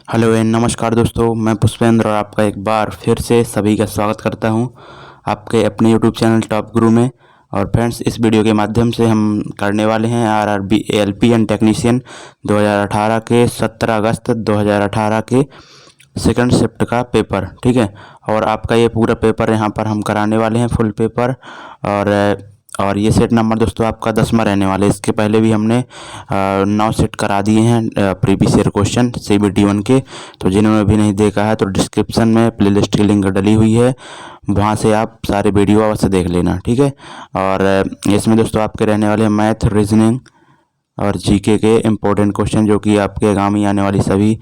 Hello and नमस्कार दोस्तों, मैं पुष्पेंद्र और आपका एक बार फिर से सभी का स्वागत करता हूं आपके अपने यूट्यूब चैनल टॉप गुरु में। और फ्रेंड्स, इस वीडियो के माध्यम से हम करने वाले हैं आरआरबी एएलपीएन टेक्नीशियन 2018 के 17 अगस्त 2018 के सेकंड शिफ्ट का पेपर। ठीक है, और आपका ये पूरा पेपर यहाँ पर हम कराने वाले हैं, फुल पेपर। और ये सेट नंबर दोस्तों आपका 10वां रहने वाला है। इसके पहले भी हमने 9 सेट करा दिए हैं प्रीवियस ईयर क्वेश्चन CBT 1 के। तो जिन्होंने भी नहीं देखा है तो डिस्क्रिप्शन में प्लेलिस्ट की लिंक डली हुई है, वहाँ से आप सारे वीडियो अवश्य देख लेना। ठीक है, और इसमें दोस्तों आपके रहने वाले मैथ, रीजनिंग और जीके के इम्पोर्टेंट क्वेश्चन, जो कि आपके आगामी आने वाली सभी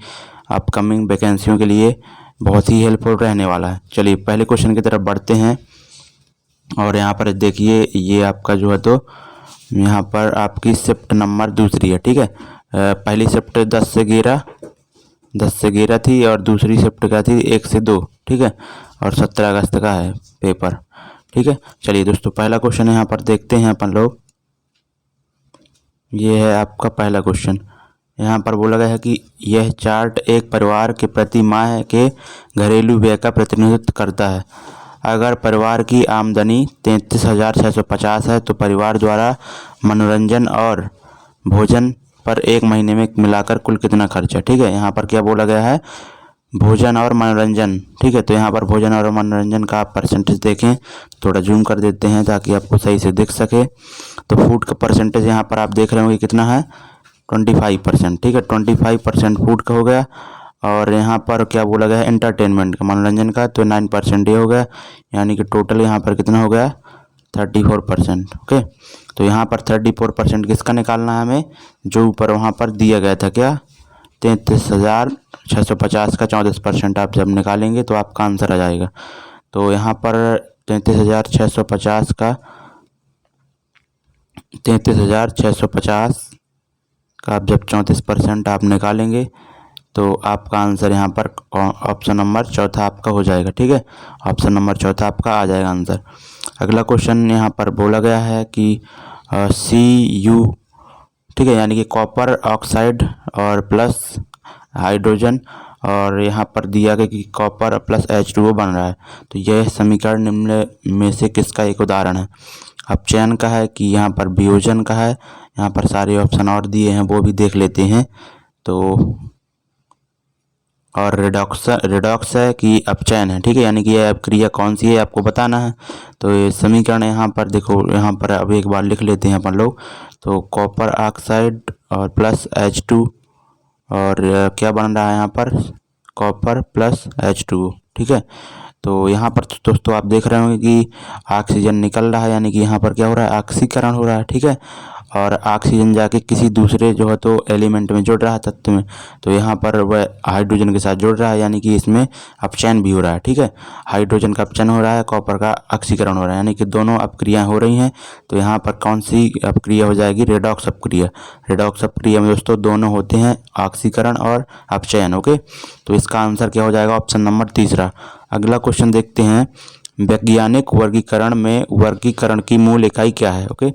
अपकमिंग वैकेंसियों के लिए बहुत ही हेल्पफुल रहने वाला है। चलिए पहले क्वेश्चन की तरफ बढ़ते हैं। और यहाँ पर देखिए, ये आपका जो है तो यहाँ पर आपकी शिफ्ट नंबर दूसरी है। ठीक है, पहली शिफ्ट 10 से 11 थी और दूसरी शिफ्ट क्या थी 1 से 2। ठीक है, और 17 अगस्त का है पेपर। ठीक है, चलिए दोस्तों पहला क्वेश्चन यहाँ पर देखते हैं अपन लोग। ये है आपका पहला क्वेश्चन। यहाँ पर बोला गया है कि यह चार्ट एक परिवार के प्रति माह के घरेलू व्यय का प्रतिनिधित्व करता है। अगर परिवार की आमदनी 33,650 है तो परिवार द्वारा मनोरंजन और भोजन पर एक महीने में मिलाकर कुल कितना खर्च है। ठीक है, यहाँ पर क्या बोला गया है, भोजन और मनोरंजन। ठीक है, तो यहाँ पर भोजन और मनोरंजन का आप परसेंटेज देखें, थोड़ा जूम कर देते हैं ताकि आपको सही से दिख सके। तो फूड का परसेंटेज यहाँ पर आप देख रहे होंगे कितना है, 25%। ठीक है, 25% फूड का हो गया। और यहाँ पर क्या बोला गया है, एंटरटेनमेंट का, मनोरंजन का, तो 9% ये हो गया। यानी कि टोटल यहाँ पर कितना हो गया, 34%। ओके, तो यहाँ पर 34% किसका निकालना है हमें, जो ऊपर वहाँ पर दिया गया था, क्या 33,650 का 34% आप जब निकालेंगे तो आपका आंसर आ जाएगा। तो यहाँ पर 33,650 का आप जब 34% आप निकालेंगे तो आपका आंसर यहाँ पर ऑप्शन नंबर चौथा आपका हो जाएगा। ठीक है, ऑप्शन नंबर चौथा आपका आ जाएगा आंसर। अगला क्वेश्चन यहाँ पर बोला गया है कि Cu, ठीक है, यानी कि कॉपर ऑक्साइड और प्लस हाइड्रोजन, और यहाँ पर दिया गया कि कॉपर प्लस H2O बन रहा है। तो यह समीकरण निम्न में से किसका एक उदाहरण है। अब चयन का है कि यहाँ पर वियोजन का है। यहाँ पर सारे ऑप्शन और दिए हैं, वो भी देख लेते हैं। तो और रिडॉक्स है कि अपचयन है। ठीक है, यानी कि यह क्रिया कौन सी है आपको बताना है। तो ये समीकरण यहाँ पर देखो, यहाँ पर अब एक बार लिख लेते हैं अपन लोग। तो कॉपर ऑक्साइड और प्लस H2, और क्या बन रहा है यहाँ पर, कॉपर प्लस H2O। ठीक है, तो यहाँ पर दोस्तों आप देख रहे होंगे कि ऑक्सीजन निकल रहा है, यानी कि यहाँ पर क्या हो रहा है, ऑक्सीकरण हो रहा है। ठीक है, और ऑक्सीजन जाके किसी दूसरे जो है तो एलिमेंट में जुड़ रहा है, तत्व में। तो यहाँ पर वह हाइड्रोजन के साथ जुड़ रहा है, यानी कि इसमें अपचयन भी हो रहा है। ठीक है, हाइड्रोजन का अपचयन हो रहा है, कॉपर का ऑक्सीकरण हो रहा है, यानी कि दोनों अपक्रियाएं हो रही हैं। तो यहाँ पर कौन सी अपक्रिया हो जाएगी, रेडॉक्स अपक्रिया। रेडॉक्स अपक्रिया में दोस्तों दोनों होते हैं, ऑक्सीकरण और अपचयन। ओके, तो इसका आंसर क्या हो जाएगा, ऑप्शन नंबर तीसरा। अगला क्वेश्चन देखते हैं। वैज्ञानिक वर्गीकरण में वर्गीकरण की मूल इकाई क्या है। ओके,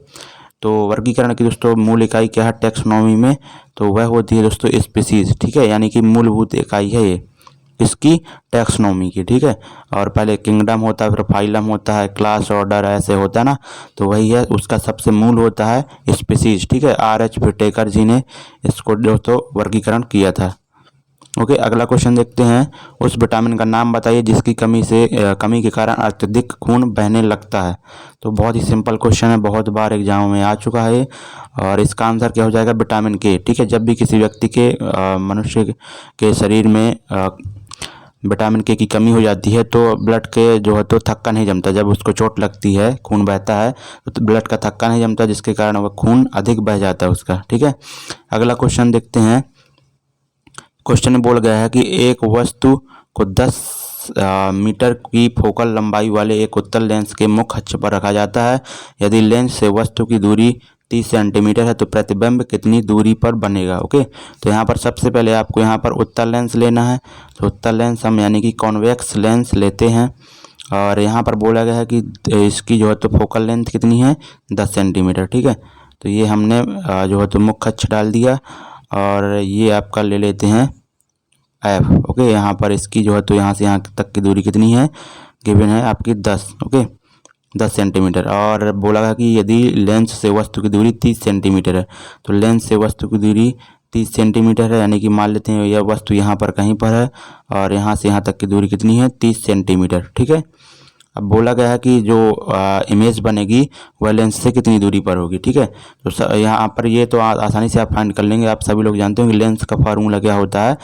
तो वर्गीकरण की दोस्तों मूल इकाई क्या है टैक्सोनॉमी में, तो वह होती है दोस्तों स्पीसीज। ठीक है, यानी कि मूलभूत इकाई है ये इसकी टैक्सोनॉमी की। ठीक है, और पहले किंगडम होता है, फिर फाइलम होता है, क्लास, ऑर्डर, ऐसे होता है ना। तो वही है, उसका सबसे मूल होता है स्पीसीज। ठीक है, R.H. विटेकर जी ने इसको दोस्तों वर्गीकरण किया था। ओके, अगला क्वेश्चन देखते हैं। उस विटामिन का नाम बताइए जिसकी कमी के कारण अत्यधिक खून बहने लगता है। तो बहुत ही सिंपल क्वेश्चन है, बहुत बार एग्जाम में आ चुका है, और इसका आंसर क्या हो जाएगा, विटामिन के। ठीक है, जब भी किसी व्यक्ति के मनुष्य के शरीर में विटामिन के की कमी हो जाती है तो ब्लड के जो है तो थक्का नहीं जमता। जब उसको चोट लगती है, खून बहता है, तो ब्लड का थक्का नहीं जमता, जिसके कारण वह खून अधिक बह जाता है उसका। ठीक है, अगला क्वेश्चन देखते हैं। क्वेश्चन में बोल गया है कि एक वस्तु को 10 मीटर की फोकल लंबाई वाले एक उत्तल लेंस के मुख्य अक्ष पर रखा जाता है। यदि लेंस से वस्तु की दूरी 30 सेंटीमीटर है तो प्रतिबिंब कितनी दूरी पर बनेगा। ओके, तो यहाँ पर सबसे पहले आपको यहाँ पर उत्तल लेंस लेना है। तो उत्तल लेंस हम यानी कि कॉन्वेक्स लेंस लेते हैं, और यहाँ पर बोला गया है कि इसकी जो है तो फोकल लेंथ कितनी है, 10 सेंटीमीटर। ठीक है, तो ये हमने जो है तो मुख्य अक्ष डाल दिया, और ये आपका ले लेते हैं एफ। ओके, यहाँ पर इसकी जो है तो यहाँ से यहाँ तक की दूरी कितनी है, गिवन है आपकी 10। Okay, 10 centimetre. और बोला गया कि यदि लेंस से वस्तु की दूरी 30 सेंटीमीटर है, तो लेंस से वस्तु की दूरी 30 सेंटीमीटर है, यानी कि मान लेते हैं यह वस्तु यहाँ पर कहीं पर है और यहाँ से यहाँ तक की दूरी कितनी है, 30 सेंटीमीटर। ठीक है, अब बोला गया है कि जो इमेज बनेगी वह लेंस से कितनी दूरी पर होगी। ठीक है, तो यहाँ पर ये तो आसानी से आप फाइंड कर लेंगे। आप सभी लोग जानते हो कि लेंस का फार्मूला क्या होता है,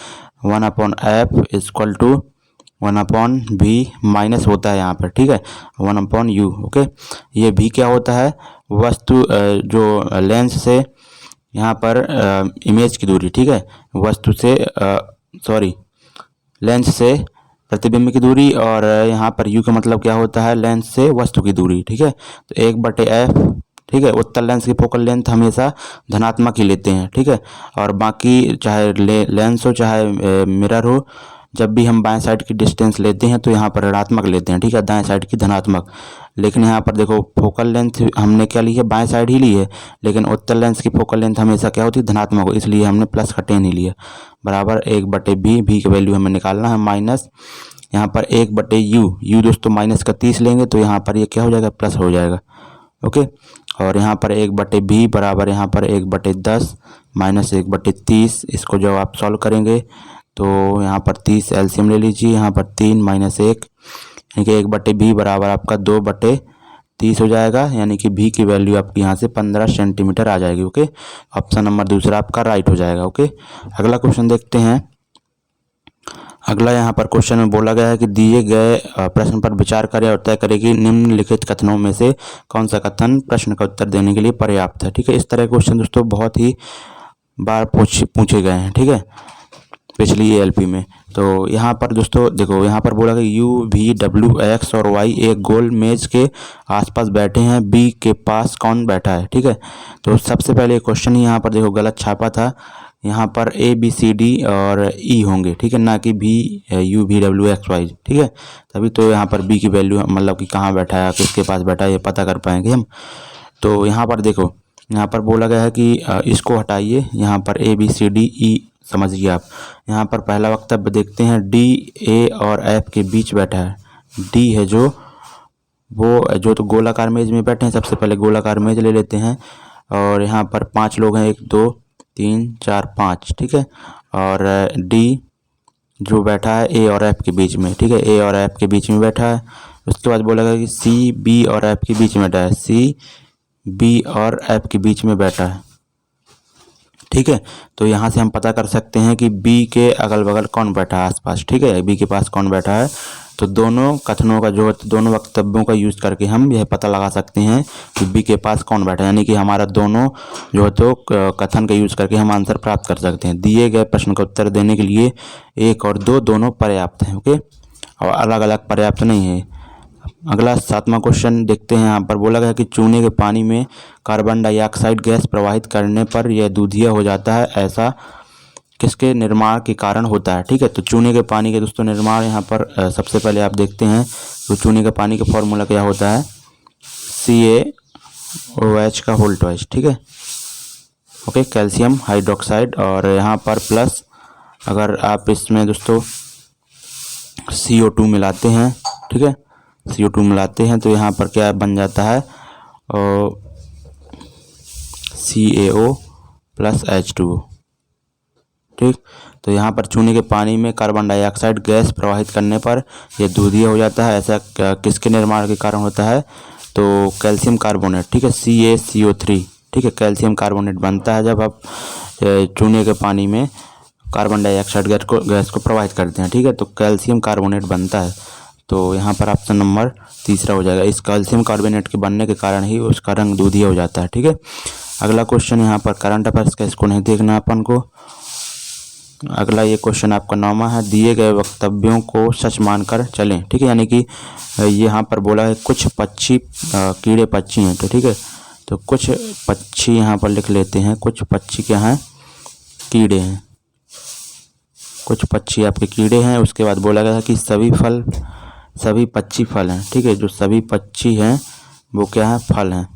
1/f equal to 1/v minus होता है यहाँ पर। ठीक है, 1/u। ओके, ये v क्या होता है, वस्तु जो लेंस से यहाँ पर इमेज की दूरी। ठीक है, वस्तु से लेंस से प्रतिबिंब की दूरी, और यहाँ पर u का मतलब क्या होता है, लेंस से वस्तु की दूरी। ठीक है, तो 1/f। ठीक है, उत्तल लेंस की फोकल लेंथ हमेशा धनात्मक ही लेते हैं। ठीक है, और बाकी चाहे लेंस हो चाहे मिरर हो, जब भी हम बाएं साइड की डिस्टेंस लेते हैं तो यहाँ पर ऋणात्मक लेते हैं। ठीक है, दाएं साइड की धनात्मक। लेकिन यहाँ पर देखो फोकल लेंथ हमने क्या ली है, बाएं साइड ही ली है, लेकिन उत्तल लेंस की फोकल लेंथ हमेशा क्या होती है, धनात्मक हो, इसलिए हमने प्लस का 10 ही लिया। बराबर 1/b, भी की वैल्यू हमें निकालना है, माइनस यहाँ पर 1/u दोस्तों माइनस का 30 लेंगे तो यहाँ पर ये क्या हो जाएगा, प्लस हो जाएगा। ओके, और यहाँ पर 1/b बराबर यहाँ पर 1/10 माइनस 1/30। इसको जब आप सॉल्व करेंगे तो यहाँ पर 30 एलसीएम ले लीजिए, यहाँ पर 3 माइनस 1 यानी कि 1/b बराबर आपका 2/30 हो जाएगा, यानी कि b की वैल्यू आपकी यहाँ से 15 सेंटीमीटर आ जाएगी। ओके, ऑप्शन नंबर दूसरा आपका राइट हो जाएगा। ओके, अगला क्वेश्चन देखते हैं। अगला यहाँ पर क्वेश्चन में बोला गया है कि दिए गए प्रश्न पर विचार करें और तय करें कि निम्नलिखित कथनों में से कौन सा कथन प्रश्न का उत्तर देने के लिए पर्याप्त है। ठीक है, इस तरह के क्वेश्चन दोस्तों बहुत ही बार पूछे गए हैं। ठीक है, पिछली एएलपी में। तो यहाँ पर दोस्तों देखो, यहाँ पर बोला कि यू वी डब्ल्यू एक्स और वाई एक गोल मेज के आसपास बैठे हैं, बी के पास कौन बैठा है। ठीक है, तो सबसे पहले क्वेश्चन ही यहाँ पर देखो गलत छापा था, यहाँ पर ए बी सी डी और ई होंगे। ठीक है, ना कि भी U V W X Y. ठीक है, तभी तो यहाँ पर बी की वैल्यू मतलब कि कहाँ बैठा है, किसके पास बैठा है, ये पता कर पाएंगे हम। तो यहाँ पर देखो, यहाँ पर बोला गया है कि इसको हटाइए, यहाँ पर A B C D E समझिए आप। यहाँ पर पहला वक्तव्य देखते हैं, डी ए और एफ के बीच बैठा है। डी है जो जो तो गोलाकार मेज में बैठे हैं, सबसे पहले गोलाकार मेज ले लेते हैं, और यहाँ पर 5 लोग हैं, 1 2 3 4 5। ठीक है, और डी जो बैठा है ए और एफ के बीच में। ठीक है, ए और एफ के बीच में बैठा है। उसके बाद बोला गया कि सी बी और एफ के बीच में बैठा है, सी बी और एफ के बीच में बैठा है। ठीक है, तो यहाँ से हम पता कर सकते हैं कि बी के अगल बगल कौन बैठा है आसपास। ठीक है, बी के पास कौन बैठा है, तो दोनों कथनों का जो दोनों वक्तव्यों का यूज़ करके हम यह पता लगा सकते हैं कि बी के पास कौन बैठा है, यानी कि हमारा दोनों जो है तो कथन का यूज़ करके हम आंसर प्राप्त कर सकते हैं। दिए गए प्रश्न का उत्तर देने के लिए 1 और 2 दोनों पर्याप्त हैं। ओके, और अलग अलग पर्याप्त नहीं है। अगला 7वां क्वेश्चन देखते हैं। यहाँ पर बोला गया कि चूने के पानी में कार्बन डाइऑक्साइड गैस प्रवाहित करने पर यह दूधिया हो जाता है, ऐसा किसके निर्माण के कारण होता है। ठीक है, तो चूने के पानी के दोस्तों निर्माण यहाँ पर सबसे पहले आप देखते हैं तो चूने के पानी का फॉर्मूला क्या होता है, CaOH का होल ट्वाइस। ठीक है, ओके, कैल्शियम हाइड्रोक्साइड, और यहाँ पर प्लस अगर आप इसमें दोस्तों CO2 मिलाते हैं। ठीक है, CO2 मिलाते हैं तो यहाँ पर क्या बन जाता है, CaO प्लस H2O। ठीक, तो यहाँ पर चूने के पानी में कार्बन डाइऑक्साइड गैस प्रवाहित करने पर यह दूधिया हो जाता है, ऐसा किसके निर्माण के कारण होता है, तो कैल्शियम कार्बोनेट। ठीक है, CaCO3। ठीक है, कैल्शियम कार्बोनेट बनता है जब आप चूने के पानी में कार्बन डाइऑक्साइड गैस को प्रवाहित करते हैं। ठीक है, तो कैल्शियम कार्बोनेट बनता है। तो यहाँ पर ऑप्शन नंबर तीसरा हो जाएगा। इस कैल्शियम कार्बोनेट के बनने के कारण ही उसका रंग दूधिया हो जाता है। ठीक है, अगला क्वेश्चन यहाँ पर करंट अफेयर्स का, इसको नहीं देखना अपन को। अगला ये क्वेश्चन आपका 9वां है, दिए गए वक्तव्यों को सच मानकर चलें। ठीक है, यानी कि यहाँ पर बोला है कुछ पक्षी कीड़े पक्षी हैं। तो ठीक है, तो कुछ पक्षी यहाँ पर लिख लेते हैं, कुछ पक्षी क्या हैं, कीड़े हैं। कुछ पक्षी आपके कीड़े हैं। उसके बाद बोला गया है कि सभी पक्षी फल हैं। ठीक है, जो सभी पक्षी हैं वो क्या है, फल हैं।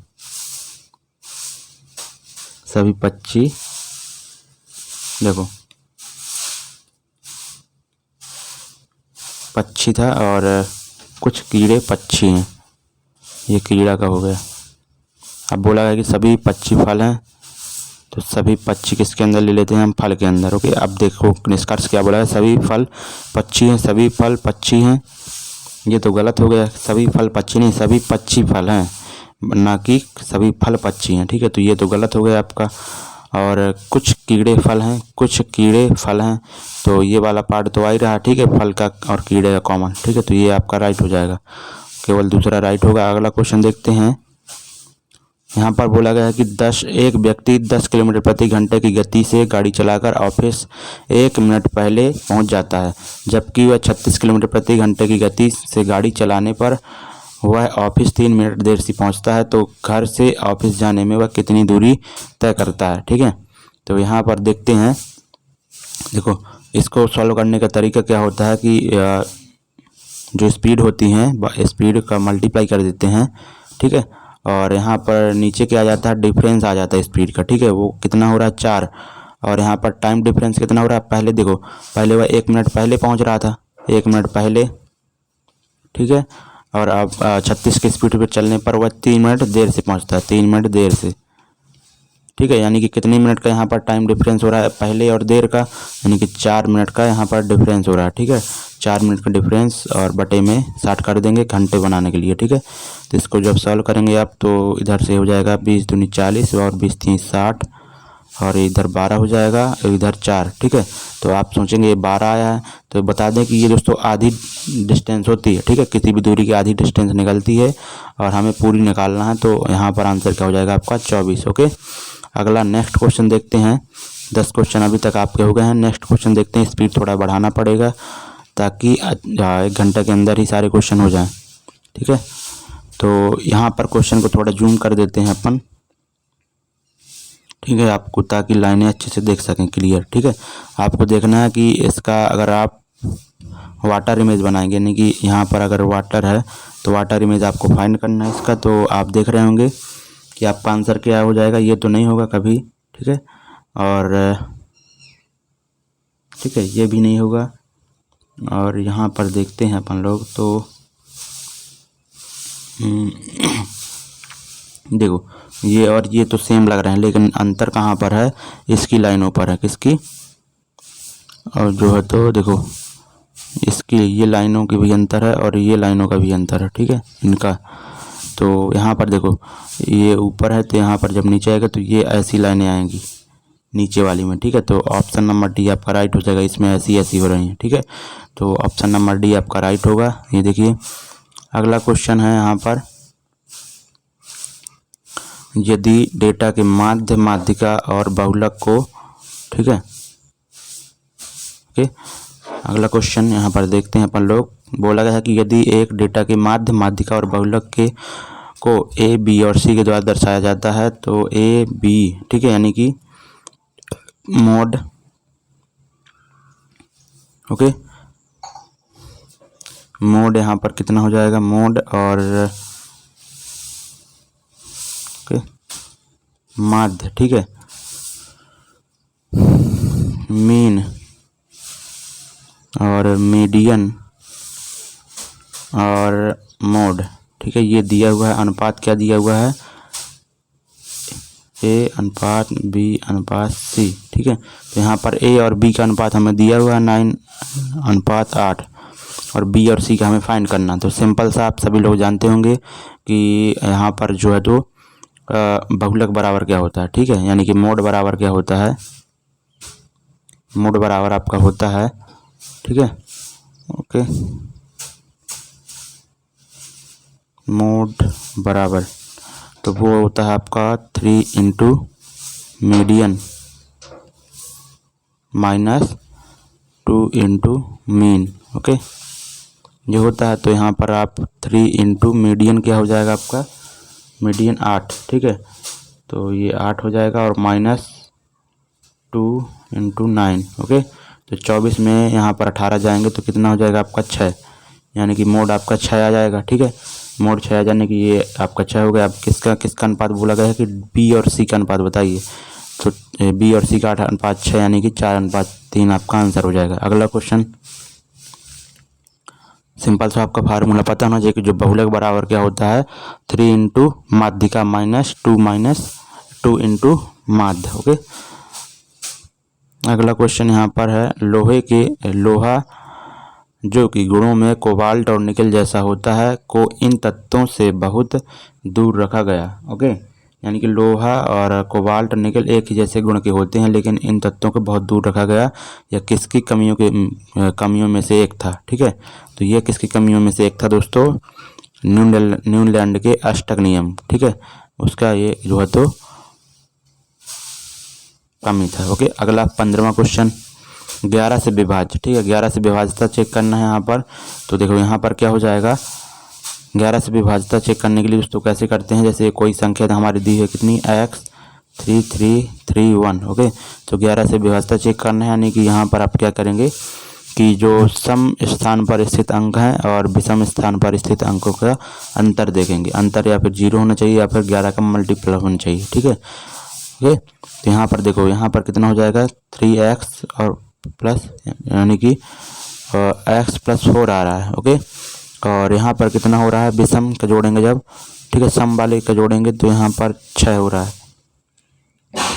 सभी पक्षी देखो पक्षी था और कुछ कीड़े पक्षी हैं, ये कीड़ा का हो गया। अब बोला गया कि सभी पक्षी फल हैं, तो सभी पक्षी किसके अंदर ले लेते हैं हम, फल के अंदर। ओके, अब देखो निष्कर्ष क्या बोला है, सभी फल पक्षी हैं, सभी फल पक्षी हैं। ये तो गलत हो गया, सभी फल पक्षी नहीं, सभी पक्षी फल हैं, ना कि सभी फल पक्षी हैं। ठीक है, तो ये तो गलत हो गया आपका। और कुछ कीड़े फल हैं, कुछ कीड़े फल हैं, तो ये वाला पार्ट तो आ ही रहा। ठीक है, फल का और कीड़े का कॉमन। ठीक है, तो ये आपका राइट हो जाएगा, केवल दूसरा राइट होगा। अगला क्वेश्चन देखते हैं। यहाँ पर बोला गया है कि एक व्यक्ति 10 किलोमीटर प्रति घंटे की गति से गाड़ी चलाकर ऑफिस 1 मिनट पहले पहुँच जाता है, जबकि वह 36 किलोमीटर प्रति घंटे की गति से गाड़ी चलाने पर वह ऑफिस 3 मिनट देर से पहुँचता है। तो घर से ऑफिस जाने में वह कितनी दूरी तय करता है। ठीक है, तो यहाँ पर देखते हैं। देखो, इसको सॉल्व करने का तरीका क्या होता है कि जो स्पीड होती है, स्पीड का मल्टीप्लाई कर देते हैं। ठीक है, और यहाँ पर नीचे क्या आ जाता है, डिफरेंस आ जाता है स्पीड का। ठीक है, वो कितना हो रहा है 4, और यहाँ पर टाइम डिफरेंस कितना हो रहा है। पहले देखो, पहले वह 1 मिनट पहले पहुँच रहा था, 1 मिनट पहले। ठीक है, और अब 36 की स्पीड पर चलने पर वह 3 मिनट देर से पहुँचता है, 3 मिनट देर से। ठीक है, यानी कि कितने मिनट का यहाँ पर टाइम डिफरेंस हो रहा है पहले और देर का, यानी कि 4 मिनट का यहाँ पर डिफरेंस हो रहा है। ठीक है, 4 मिनट का डिफरेंस और बटे में 60 कर देंगे घंटे बनाने के लिए। ठीक है, तो इसको जब सॉल्व करेंगे आप, तो इधर से हो जाएगा 20 दूनी 40 और 20 तीन 60, और इधर 12 हो जाएगा, इधर 4। ठीक है, तो आप सोचेंगे ये 12 आया है, तो बता दें कि ये दोस्तों आधी डिस्टेंस होती है। ठीक है, किसी भी दूरी की आधी डिस्टेंस निकलती है और हमें पूरी निकालना है, तो यहाँ पर आंसर क्या हो जाएगा आपका 24। ओके, अगला नेक्स्ट क्वेश्चन देखते हैं। 10 क्वेश्चन अभी तक आपके हो गए हैं। नेक्स्ट क्वेश्चन देखते हैं। स्पीड थोड़ा बढ़ाना पड़ेगा ताकि 1 घंटे के अंदर ही सारे क्वेश्चन हो जाएं। ठीक है, तो यहाँ पर क्वेश्चन को थोड़ा जूम कर देते हैं अपन। ठीक है, आपको ताकि लाइनें अच्छे से देख सकें क्लियर। ठीक है, आपको देखना है कि इसका अगर आप वाटर इमेज बनाएंगे, यानी कि यहाँ पर अगर वाटर है तो वाटर इमेज आपको फाइंड करना है इसका। तो आप देख रहे होंगे कि आपका आंसर क्या हो जाएगा। ये तो नहीं होगा कभी। ठीक है, और ठीक है, ये भी नहीं होगा। और यहाँ पर देखते हैं अपन लोग, तो देखो ये और ये तो सेम लग रहे हैं, लेकिन अंतर कहाँ पर है, इसकी लाइनों पर है। किसकी, और जो है तो देखो इसकी, ये लाइनों की भी अंतर है और ये लाइनों का भी अंतर है। ठीक है, इनका। तो यहाँ पर देखो ये ऊपर है, तो यहाँ पर जब नीचे आएगा तो ये ऐसी लाइनें आएंगी नीचे वाली में। ठीक है, तो ऑप्शन नंबर डी आपका राइट हो जाएगा। इसमें ऐसी ऐसी हो रही हैं। ठीक है, तो ऑप्शन नंबर डी आपका राइट होगा। ये देखिए, अगला क्वेश्चन है यहाँ पर। यदि डेटा के माध्य, माध्यिका और बहुलक को, ठीक है, ओके, अगला क्वेश्चन यहाँ पर देखते हैं अपन लोग। बोला गया है कि यदि एक डेटा के माध्य, माध्यिका और बहुलक के को ए, बी और सी के द्वारा दर्शाया जाता है, तो ए, बी, ठीक है, यानी कि मोड, ओके, मोड यहाँ पर कितना हो जाएगा, मोड और ओके माध्य। ठीक है, मीन और मीडियन और मोड। ठीक है, ये दिया हुआ है। अनुपात क्या दिया हुआ है, ए अनुपात बी अनुपात सी। ठीक है, तो यहाँ पर ए और बी का अनुपात हमें दिया हुआ है 9:8, और बी और सी का हमें फाइंड करना। तो सिंपल सा, आप सभी लोग जानते होंगे कि यहाँ पर जो है तो बहुलक बराबर क्या होता है। ठीक है, यानी कि मोड बराबर क्या होता है, मोड बराबर आपका होता है, ठीक है, ओके, मोड बराबर, तो वो होता है आपका 3 into median minus 2 into mean. Okay, ये होता है। तो यहाँ पर आप 3 इंटू मीडियन क्या हो जाएगा आपका, मीडियन 8। ठीक है, तो ये 8 हो जाएगा, और माइनस 2 इंटू 9। ओके, तो 24 में यहाँ पर 18 जाएंगे तो कितना हो जाएगा आपका 6, यानी कि मोड आपका 6 आ जाएगा। ठीक है, मोड 6 आ जाने की ये आपका 6 हो गया। अब किसका अनुपात बोला गया है कि बी और सी का अनुपात बताइए, तो बी और सी का अनुपात 6, यानी कि 4:3 आपका आंसर हो जाएगा। अगला क्वेश्चन, सिंपल सा आपका फार्मूला पता होना चाहिए कि जो बहुलक बराबर क्या होता है 3 इंटू माध्यिका माइनस 2 इंटू माध्य। ओके, अगला क्वेश्चन यहाँ पर है लोहा जो कि गुणों में कोबाल्ट और निकल जैसा होता है को इन तत्वों से बहुत दूर रखा गया। ओके, यानी कि लोहा और कोबाल्ट और निकल एक ही जैसे गुण के होते हैं, लेकिन इन तत्वों को बहुत दूर रखा गया। यह किसकी कमियों में से एक था? ठीक है, तो यह किसकी कमियों में से एक था दोस्तों? न्यूलैंड के अष्टक नियम। ठीक है, उसका ये जो है तो कमी था। ओके, अगला 15वां क्वेश्चन 11 से विभाज्य। ठीक है, 11 से विभाज्यता चेक करना है यहाँ पर। तो देखो यहाँ पर क्या हो जाएगा, 11 से विभाज्यता चेक करने के लिए दोस्तों कैसे करते हैं, जैसे कोई संख्या हमारी दी है कितनी x 3331। ओके, तो 11 से विभाज्यता चेक करना है, यानी कि यहाँ पर आप क्या करेंगे कि जो सम स्थान पर स्थित अंक हैं और विषम स्थान पर स्थित अंकों का अंतर देखेंगे। अंतर या फिर 0 होना चाहिए या फिर 11 का मल्टीपल होना चाहिए। ठीक है, ओके, तो यहाँ पर देखो यहाँ पर कितना हो जाएगा 3x और प्लस यानी कि x + 4 आ रहा है। ओके, और यहाँ पर कितना हो रहा है, विषम का जोड़ेंगे जब, ठीक है, सम वाले का जोड़ेंगे तो यहाँ पर 6 हो रहा है,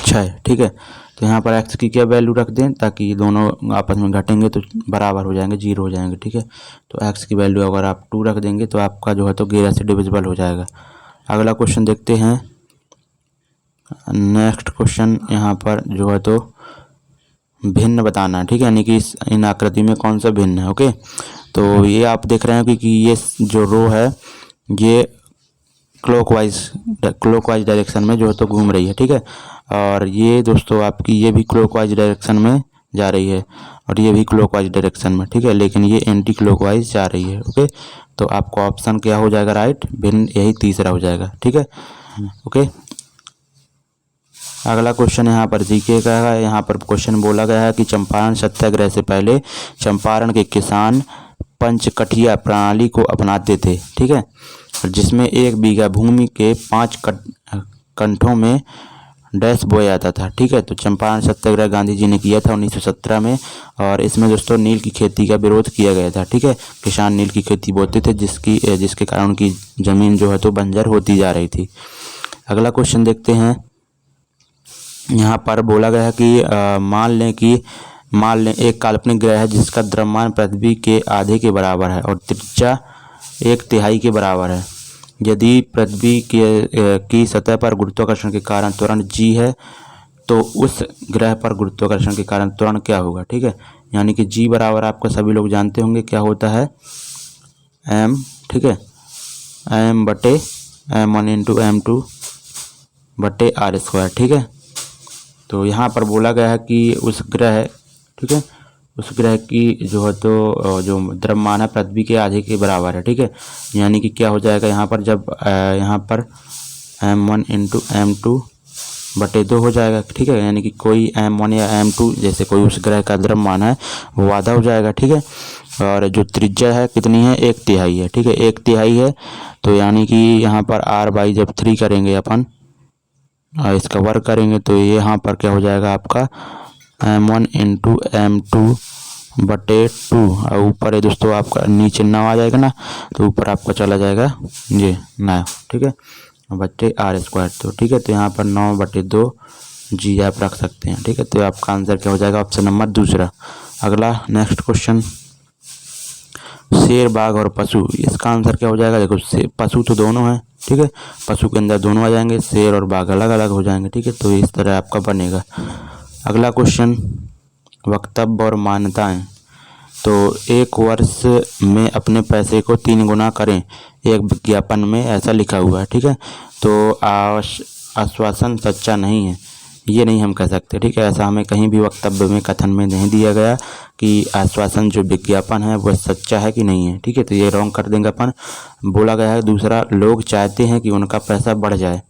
6। ठीक है, तो यहाँ पर x की क्या वैल्यू रख दें ताकि दोनों आपस में घटेंगे तो बराबर हो जाएंगे, 0 हो जाएंगे। ठीक है, तो x की वैल्यू अगर आप 2 रख देंगे तो आपका जो है तो 11 से डिविजिबल हो जाएगा। अगला क्वेश्चन देखते हैं। नेक्स्ट क्वेश्चन यहाँ पर जो है तो भिन्न बताना है। ठीक है, यानी कि इन आकृति में कौन सा भिन्न है। ओके, तो ये आप देख रहे हैं कि ये जो रो है ये क्लॉकवाइज डायरेक्शन में जो है तो घूम रही है। ठीक है, और ये दोस्तों आपकी ये भी क्लॉकवाइज डायरेक्शन में जा रही है और ये भी क्लॉकवाइज डायरेक्शन में। ठीक है, लेकिन ये एंटी क्लॉकवाइज जा रही है। ओके, तो आपका ऑप्शन क्या हो जाएगा, राइट, भिन्न, यही तीसरा हो जाएगा। ठीक है, ओके, अगला क्वेश्चन यहाँ पर जीके का है। यहाँ पर क्वेश्चन बोला गया है कि चंपारण सत्याग्रह से पहले चंपारण के किसान पंचकठिया प्रणाली को अपनाते थे। ठीक है, जिसमें 1 बीघा भूमि के 5 कंठों में डैश बोया जाता था। ठीक है, तो चंपारण सत्याग्रह गांधी जी ने किया था 1917 में, और इसमें दोस्तों नील की खेती का विरोध किया गया था। ठीक है, किसान नील की खेती बोते थे जिसके कारण उनकी ज़मीन जो है तो बंजर होती जा रही थी। अगला क्वेश्चन देखते हैं। यहाँ पर बोला गया है कि मान लें एक काल्पनिक ग्रह है जिसका द्रव्यमान पृथ्वी के आधे के बराबर है और त्रिज्या 1/3 के बराबर है। यदि पृथ्वी की सतह पर गुरुत्वाकर्षण के कारण त्वरण g है तो उस ग्रह पर गुरुत्वाकर्षण के कारण त्वरण क्या होगा। ठीक है, यानी कि g बराबर आपको सभी लोग जानते होंगे क्या होता है, m। ठीक है, m/m1 × m2/r²। ठीक है, तो यहाँ पर बोला गया है कि उस ग्रह, ठीक है, उस ग्रह की जो है तो जो द्रव्यमान है पृथ्वी के आधे के बराबर है। ठीक है, यानी कि क्या हो जाएगा यहाँ पर, जब यहाँ पर m1 × m2/2 हो जाएगा। ठीक है, यानी कि कोई m1 या m2 जैसे कोई उस ग्रह का द्रव्यमान है वो आधा हो जाएगा। ठीक है, और जो त्रिज्या है कितनी है, 1/3 है। ठीक है, 1/3 है, तो यानी कि यहाँ पर r/, जब 3 करेंगे अपन इसका वर्ग करेंगे तो ये यहाँ पर क्या हो जाएगा आपका m1 × m2/2, और ऊपर है दोस्तों आपका नीचे 9 आ जाएगा ना, तो ऊपर आपका चला जाएगा ये 9। ठीक है, r²। तो ठीक है, तो यहाँ पर 9/2 g आप रख सकते हैं। ठीक है, तो आपका आंसर क्या हो जाएगा, ऑप्शन नंबर दूसरा। अगला नेक्स्ट क्वेश्चन, शेर, बाघ और पशु, इसका आंसर क्या हो जाएगा। देखो पशु तो दोनों हैं। ठीक है, पशु के अंदर दोनों आ जाएंगे, शेर और बाघ अलग अलग हो जाएंगे। ठीक है, तो इस तरह आपका बनेगा। अगला क्वेश्चन, वक्तव्य और मान्यताएं। तो 1 वर्ष में अपने पैसे को 3 गुना करें, एक विज्ञापन में ऐसा लिखा हुआ है। ठीक है, तो आश्वासन सच्चा नहीं है, ये नहीं हम कह सकते। ठीक है, ऐसा हमें कहीं भी वक्तव्य में कथन में नहीं दिया गया कि आश्वासन जो विज्ञापन है वह सच्चा है कि नहीं है। ठीक है, तो ये रॉन्ग कर देंगे अपन। बोला गया है दूसरा, लोग चाहते हैं कि उनका पैसा बढ़ जाए,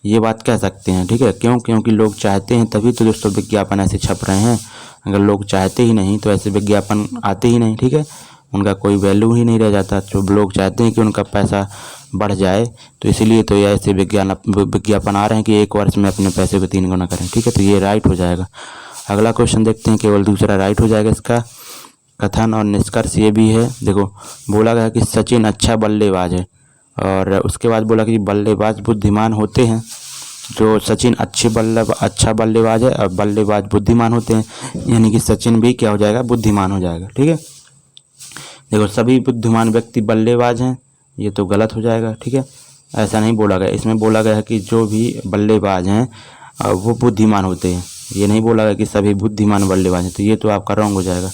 ये बात कह सकते हैं। ठीक है, क्योंकि लोग चाहते हैं तभी तो दोस्तों विज्ञापन ऐसे छप रहे हैं। अगर लोग चाहते ही नहीं तो ऐसे विज्ञापन आते ही नहीं। ठीक है, उनका कोई वैल्यू ही नहीं रह जाता। जो लोग चाहते हैं कि उनका पैसा बढ़ जाए तो इसलिए तो ये ऐसे विज्ञापन आ रहे हैं कि 1 वर्ष में अपने पैसे को 3 गुना करें। ठीक है, तो ये राइट हो जाएगा। अगला क्वेश्चन देखते हैं, केवल दूसरा राइट हो जाएगा इसका। कथन और निष्कर्ष ये भी है। देखो बोला गया कि सचिन अच्छा बल्लेबाज है, और उसके बाद बोला कि बल्लेबाज बुद्धिमान होते हैं। जो सचिन अच्छा बल्लेबाज है और बल्लेबाज बुद्धिमान होते हैं, यानी कि सचिन भी क्या हो जाएगा, बुद्धिमान हो जाएगा। ठीक है, देखो सभी बुद्धिमान व्यक्ति बल्लेबाज हैं, ये तो गलत हो जाएगा। ठीक है, ऐसा नहीं बोला गया, इसमें बोला गया है कि जो भी बल्लेबाज हैं वो बुद्धिमान होते हैं, ये नहीं बोला गया कि सभी बुद्धिमान बल्लेबाज हैं, तो ये तो आपका रॉन्ग हो जाएगा।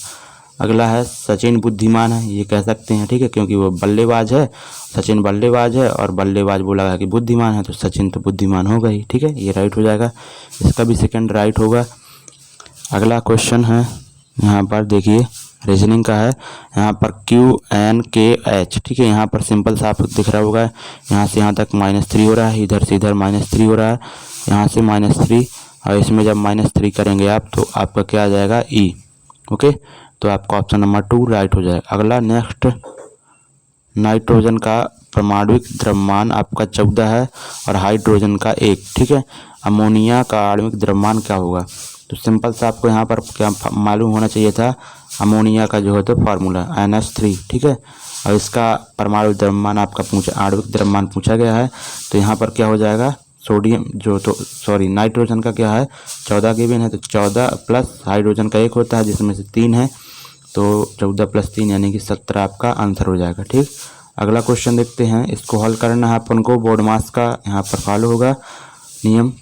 अगला है सचिन बुद्धिमान है, ये कह सकते हैं। ठीक है, क्योंकि वो बल्लेबाज है, सचिन बल्लेबाज है और बल्लेबाज बोला गया कि बुद्धिमान है, तो सचिन तो बुद्धिमान होगा ही। ठीक है, ये राइट हो जाएगा, इसका भी सेकंड राइट होगा। अगला क्वेश्चन है यहाँ पर देखिए, रीजनिंग का है। यहाँ पर QNKH, ठीक है, यहाँ पर सिंपल सा आपको दिख रहा होगा, यहाँ से यहाँ तक -3 हो रहा है, इधर से इधर -3 हो रहा है, यहाँ से -3, और इसमें जब -3 करेंगे आप तो आपका क्या आ जाएगा, E। ओके, तो आपका ऑप्शन नंबर 2 राइट हो जाएगा। अगला नेक्स्ट, नाइट्रोजन का परमाणुक द्रव्यमान आपका 14 है और हाइड्रोजन का 1। ठीक है, अमोनिया का आणविक द्रव्यमान क्या होगा, तो सिंपल सा आपको यहाँ पर क्या मालूम होना चाहिए था, अमोनिया का जो है तो फार्मूला NH3। ठीक है, और इसका परमाणु द्रव्यमान आपका आणविक द्रव्यमान पूछा गया है, तो यहाँ पर क्या हो जाएगा, सोडियम जो तो सॉरी नाइट्रोजन का क्या है 14 केविन है, तो 14 प्लस हाइड्रोजन का 1 होता है जिसमें से 3 है, तो 14 + 3 यानी कि 17 आपका आंसर हो जाएगा। ठीक, अगला क्वेश्चन देखते हैं, इसको हल करना है अपन को, बोर्ड मास का यहाँ पर फॉलो होगा नियम।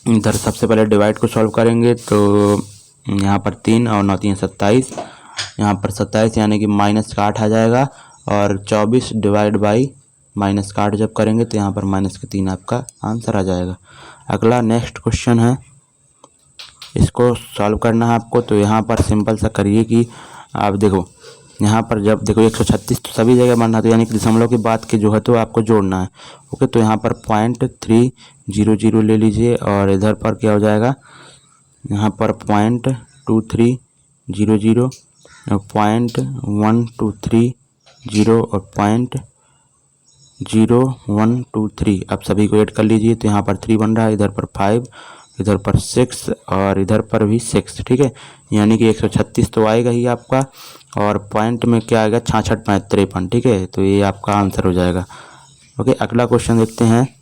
इधर सबसे पहले डिवाइड को सॉल्व करेंगे, तो यहाँ पर 3 और 9 3 27, यहाँ पर 27 यानी कि माइनस का 8 आ जाएगा, और 24 डिवाइड बाई माइनस का 8 जब करेंगे तो यहाँ पर -3 आपका आंसर आ जाएगा। अगला नेक्स्ट क्वेश्चन है, इसको सॉल्व करना है आपको, तो यहाँ पर सिंपल सा करिए कि आप देखो यहाँ पर जब देखो 136 तो सभी जगह बन रहा, तो यानी कि दशमलव के बाद के जो है तो आपको जोड़ना है। ओके, तो यहाँ पर 0.300 ले लीजिए, और इधर पर क्या हो जाएगा, यहाँ पर 0.2300 और 0.1230 और 0.0123, अब सभी को ऐड कर लीजिए, तो यहाँ पर 3 बन रहा है, इधर पर 5, इधर पर 6 और इधर पर भी 6। ठीक है, यानी कि 136 तो आएगा ही आपका, और पॉइंट में क्या आएगा 66.53। ठीक है, तो ये आपका आंसर हो जाएगा। ओके, अगला क्वेश्चन देखते हैं,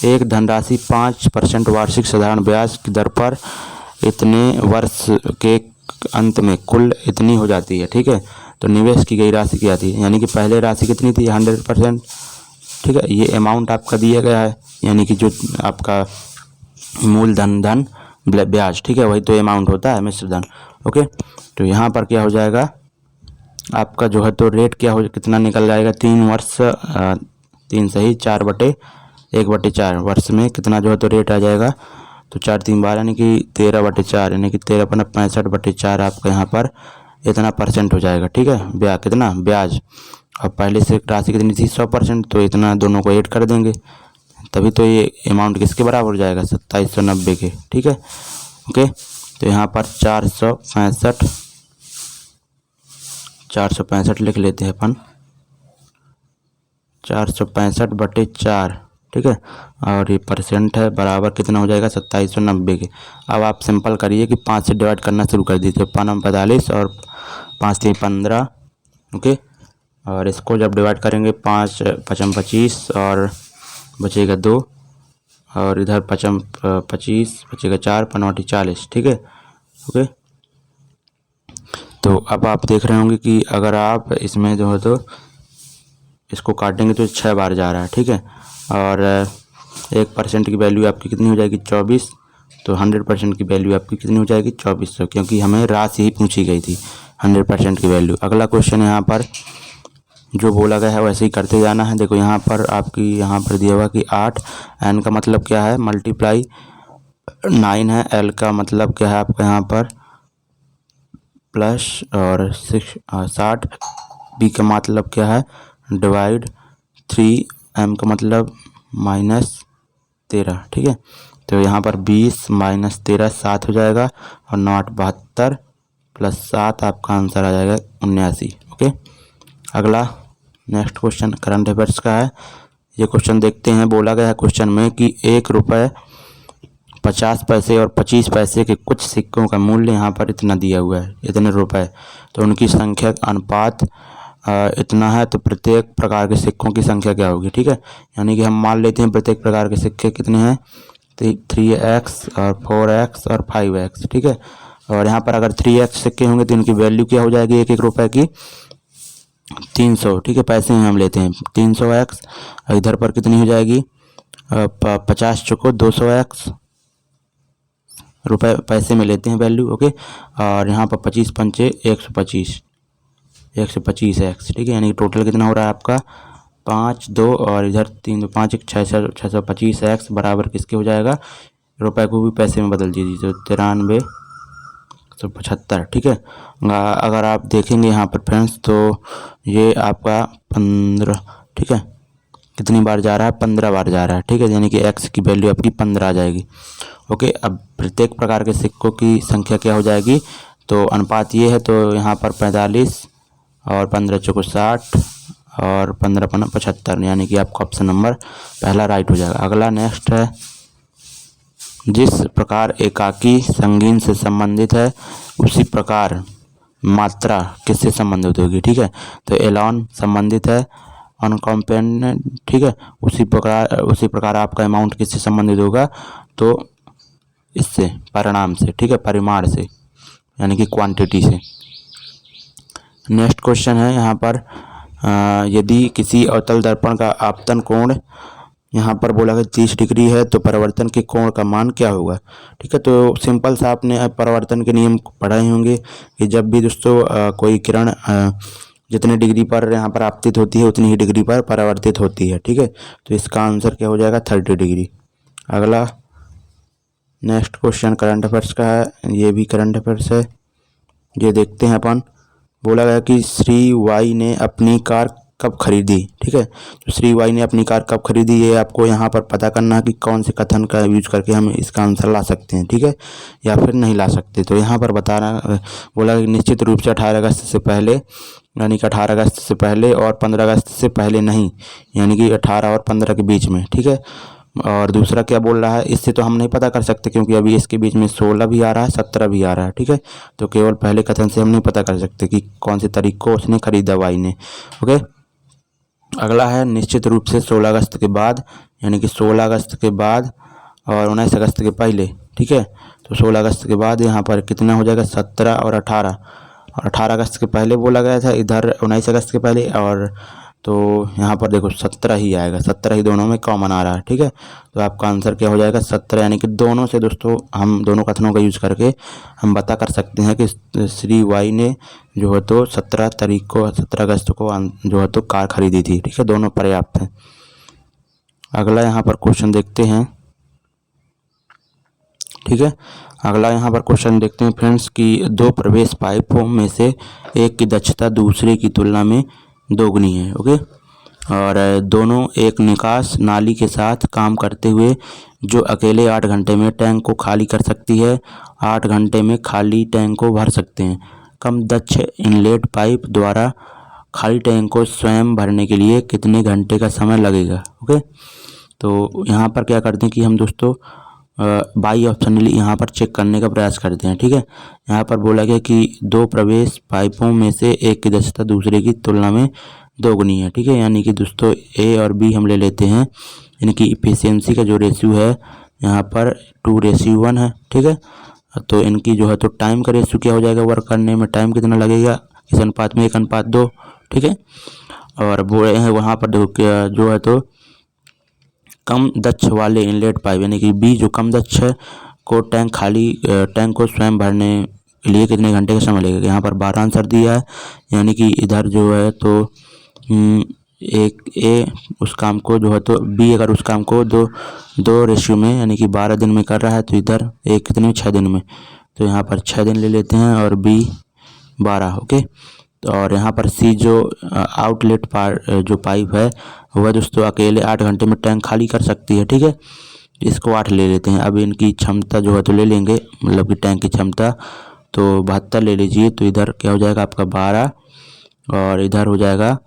एक धनराशि 5% वार्षिक साधारण ब्याज की दर पर इतने वर्ष के अंत में कुल इतनी हो जाती है। ठीक है, तो निवेश की गई राशि क्या थी, यानी कि पहले राशि कितनी थी 100%। ठीक है, ये अमाउंट आपका दिया गया है, यानी कि जो आपका मूलधन ब्याज, ठीक है, वही तो अमाउंट होता है, मिश्र धन। ओके, तो यहाँ पर क्या हो जाएगा, आपका जो है तो रेट क्या हो कितना निकल जाएगा, 3 वर्ष 3 सही 4/1/4 वर्ष में कितना जो है तो रेट आ जाएगा, तो 4 3 12 यानी कि 13/4 यानी कि 13/65/4 आपका यहाँ पर इतना % हो जाएगा। ठीक है, ब्याज कितना ब्याज, और पहले से राशि कितनी थी 100%, तो इतना दोनों को ऐड कर देंगे, तभी तो ये अमाउंट किसके बराबर हो जाएगा 2790 के। ठीक है, ओके, तो यहाँ पर 465 लिख लेते हैं अपन, 465/4। ठीक है, और ये % है, बराबर कितना हो जाएगा 2790 के। अब आप सिंपल करिए कि 5 से डिवाइड करना शुरू कर दीजिए, 5 45 और 5 3 15। ओके, और इसको जब डिवाइड करेंगे 5 5 25 और बचेगा 2, और इधर 5 25 बचेगा 4 5 40। ठीक है, ओके, तो अब आप देख रहे होंगे कि अगर आप इसमें जो है तो इसको काटेंगे तो 6 बार जा रहा है। ठीक है, और 1% की वैल्यू आपकी कितनी हो जाएगी 24, तो 100% की वैल्यू आपकी कितनी हो जाएगी 2400, क्योंकि हमें राशि ही पूछी गई थी 100% की वैल्यू। अगला क्वेश्चन यहाँ पर जो बोला गया है वैसे ही करते जाना है। देखो यहाँ पर आपकी यहाँ पर दिया हुआ कि 8, n का मतलब क्या है मल्टीप्लाई 9 है, l का मतलब क्या है आपका यहाँ पर प्लस और 60, b का मतलब क्या है डिवाइड 3, m का मतलब -13। ठीक है, तो यहाँ पर 20 - 13 7 हो जाएगा, और 9 8 72 प्लस 7 आपका आंसर आ जाएगा 79। ओके, अगला नेक्स्ट क्वेश्चन करंट अफेयर्स का है। ये क्वेश्चन देखते हैं, बोला गया है क्वेश्चन में कि 1 रुपये 50 पैसे और 25 पैसे के कुछ सिक्कों का मूल्य यहाँ पर इतना दिया हुआ है, इतने रुपए, तो उनकी संख्या अनुपात इतना है, तो प्रत्येक प्रकार के सिक्कों की संख्या क्या होगी। ठीक है, यानी कि हम मान लेते हैं प्रत्येक प्रकार के सिक्के कितने हैं, 3x और 4x और 5x। ठीक है, और यहाँ पर अगर 3x सिक्के होंगे तो इनकी वैल्यू क्या हो जाएगी, एक एक रुपए की 300। ठीक है, पैसे में हम लेते हैं 300x, इधर पर कितनी हो जाएगी 50 चुको 200x रुपए, पैसे में लेते हैं वैल्यू। ओके, और यहाँ पर 25 पंचे 125x। ठीक है, यानी कि टोटल कितना हो रहा है आपका 5 2 और इधर 3 2 5 625x बराबर किसके हो जाएगा, रुपए को भी पैसे में बदल दीजिए तो 9375। ठीक है, अगर आप देखेंगे यहाँ पर फ्रेंड्स तो ये आपका 15, ठीक है, कितनी बार जा रहा है, 15 बार जा रहा है। ठीक है, यानी कि x की वैल्यू आपकी 15 आ जाएगी। ओके, अब प्रत्येक प्रकार के सिक्कों की संख्या क्या हो जाएगी, तो अनुपात ये है, तो यहाँ पर 45 और 15 चौको 60 और 15 पन्ना 75, यानी कि आपका ऑप्शन नंबर पहला राइट हो जाएगा। अगला नेक्स्ट है, जिस प्रकार एकाकी संगीन से संबंधित है उसी प्रकार मात्रा किससे संबंधित होगी। ठीक है, तो एलॉन संबंधित है अनकॉम्पेंडेंट। ठीक है, उसी प्रकार आपका अमाउंट किससे संबंधित होगा, तो इससे परिणाम से। ठीक है, परिमाण से, यानी कि क्वांटिटी से। नेक्स्ट क्वेश्चन है यहाँ पर, यदि किसी अवतल दर्पण का आपतन कोण यहाँ पर बोला है 30 डिग्री है तो परिवर्तन के कोण का मान क्या होगा। ठीक है, तो सिंपल सा आपने परिवर्तन के नियम पढ़े होंगे कि जब भी दोस्तों कोई किरण जितने डिग्री पर यहाँ पर आपतित होती है उतनी ही डिग्री पर परावर्तित होती है। ठीक है, तो इसका आंसर क्या हो जाएगा 30 डिग्री। अगला नेक्स्ट क्वेश्चन करंट अफेयर्स का है, ये भी करंट अफेयर्स है, ये देखते हैं अपन। बोला गया कि श्री वाई ने अपनी कार कब खरीदी। ठीक है, तो श्री वाई ने अपनी कार कब खरीदी, ये आपको यहाँ पर पता करना है कि कौन से कथन का यूज करके हम इसका आंसर ला सकते हैं। ठीक है, या फिर नहीं ला सकते। तो यहाँ पर बताना बोला कि निश्चित रूप से 18 अगस्त से पहले, यानी कि 18 अगस्त से पहले और 15 अगस्त से पहले नहीं, यानी कि 18 और 15 के बीच में। ठीक है, और दूसरा क्या बोल रहा है, इससे तो हम नहीं पता कर सकते क्योंकि अभी इसके बीच में 16 भी आ रहा है 17 भी आ रहा है। ठीक है, तो केवल पहले कथन से हम नहीं पता कर सकते कि कौन से तारीख को उसने खरीदा वाई ने। ओके, अगला है निश्चित रूप से 16 अगस्त के बाद, यानी कि 16 अगस्त के बाद और 19 अगस्त के पहले। ठीक है, तो 16 अगस्त के बाद यहाँ पर कितना हो जाएगा 17 और 18, और 18 अगस्त के पहले बोला गया था, इधर 19 अगस्त के पहले, और तो यहाँ पर देखो 17 ही आएगा, 17 ही दोनों में कॉमन आ रहा है। ठीक है, तो आपका आंसर क्या हो जाएगा 17, यानी कि दोनों से दोस्तों हम दोनों कथनों का यूज करके हम पता कर सकते हैं कि श्री वाई ने जो है तो 17 तारीख को 17 अगस्त को जो है तो कार खरीदी थी। ठीक है, दोनों पर्याप्त हैं। अगला यहाँ पर क्वेश्चन देखते हैं। ठीक है, अगला यहाँ पर क्वेश्चन देखते हैं फ्रेंड्स कि दो प्रवेश पाइपों में से एक की दक्षता दूसरे की तुलना में दोगुनी है। ओके, और दोनों एक निकास नाली के साथ काम करते हुए जो अकेले 8 घंटे में टैंक को खाली कर सकती है, 8 घंटे में खाली टैंक को भर सकते हैं। कम दक्ष इनलेट पाइप द्वारा खाली टैंक को स्वयं भरने के लिए कितने घंटे का समय लगेगा। ओके, तो यहाँ पर क्या करते हैं कि हम दोस्तों बाई ऑप्शनली यहाँ पर चेक करने का प्रयास करते हैं। ठीक है, यहाँ पर बोला गया कि दो प्रवेश पाइपों में से एक की दक्षता दूसरे की तुलना में दोगुनी है। ठीक है, यानी कि दोस्तों ए और बी हम ले लेते हैं, इनकी इफिशियंसी का जो रेशियो है यहाँ पर 2:1 है। ठीक है, तो इनकी जो है तो टाइम का रेशियो क्या हो जाएगा, वर्क करने में टाइम कितना लगेगा इस अनुपात में 1:2। ठीक है, और बोले हैं वहाँ पर देखो जो है तो कम दक्ष वाले इनलेट पाइप, यानी कि बी जो कम दक्ष है को टैंक को स्वयं भरने के लिए कितने घंटे का समय लगेगा। यहाँ पर 12 आंसर दिया है, यानी कि इधर जो है तो एक ए उस काम को जो है तो बी अगर उस काम को दो रेशियो में यानी कि 12 दिन में कर रहा है तो इधर एक कितने में 6 दिन में, तो यहाँ पर 6 दिन ले लेते हैं और बी 12। ओके, और यहाँ पर सी जो आउटलेट जो पाइप है वह दोस्तों अकेले 8 घंटे में टैंक खाली कर सकती है। ठीक है, इसको 8 ले लेते हैं। अब इनकी क्षमता जो है तो ले लेंगे, मतलब कि टैंक की क्षमता तो 72 ले लीजिए, तो इधर क्या हो जाएगा आपका 12 और इधर हो जाएगा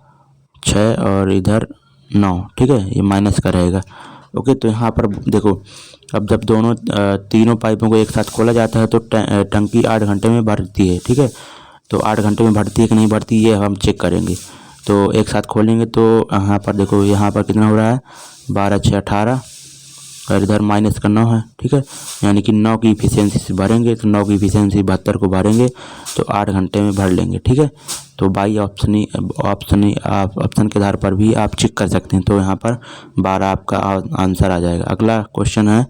6 और इधर 9। ठीक है, ये माइनस का रहेगा, ओके। तो यहाँ पर देखो, अब जब दोनों तीनों पाइपों को एक साथ खोला जाता है तो टंकी 8 घंटे में भरती है, ठीक है। तो 8 घंटे में भरती है कि नहीं भरती, ये हम चेक करेंगे। तो एक साथ खोलेंगे तो यहाँ पर देखो, यहाँ पर कितना हो रहा है, 12 6 18 और इधर माइनस का 9 है, ठीक है। यानी कि 9 की इफिशियंसी से भरेंगे, तो 9 की इफिशियंसी 72 को भरेंगे तो 8 घंटे में भर लेंगे, ठीक है। तो बाई ऑप्शन के आधार पर भी आप चेक कर सकते हैं। तो यहाँ पर 12 आपका आंसर आ जाएगा। अगला क्वेश्चन है,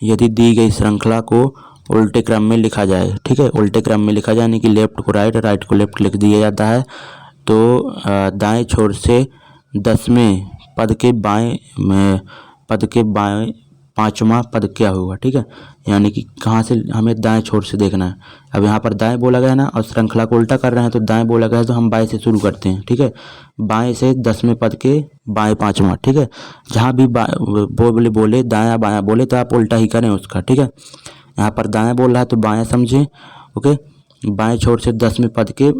यदि दी गई श्रृंखला को उल्टे क्रम में लिखा जाए, ठीक है। उल्टे क्रम में लिखा जाए यानी कि लेफ्ट को राइट, राइट को लेफ्ट लिख दिया जाता है। तो दाएं छोर से 10वें पद के बाएं 5वां पद क्या होगा, ठीक है। यानी कि कहाँ से हमें दाएं छोर से देखना है। अब यहाँ पर दाएं बोला गया है ना, और श्रृंखला को उल्टा कर रहे हैं तो दाएं बोला गया है, तो हम बाएं से शुरू करते हैं, ठीक है। बाएं से 10वें पद के बाएं 5वां, ठीक है। जहाँ भी बोले दायां बायां बोले तो आप उल्टा ही करें उसका, ठीक है। यहाँ पर दायां बोल रहा है तो बायां समझें, ओके। बाएं छोर से 10वें पद के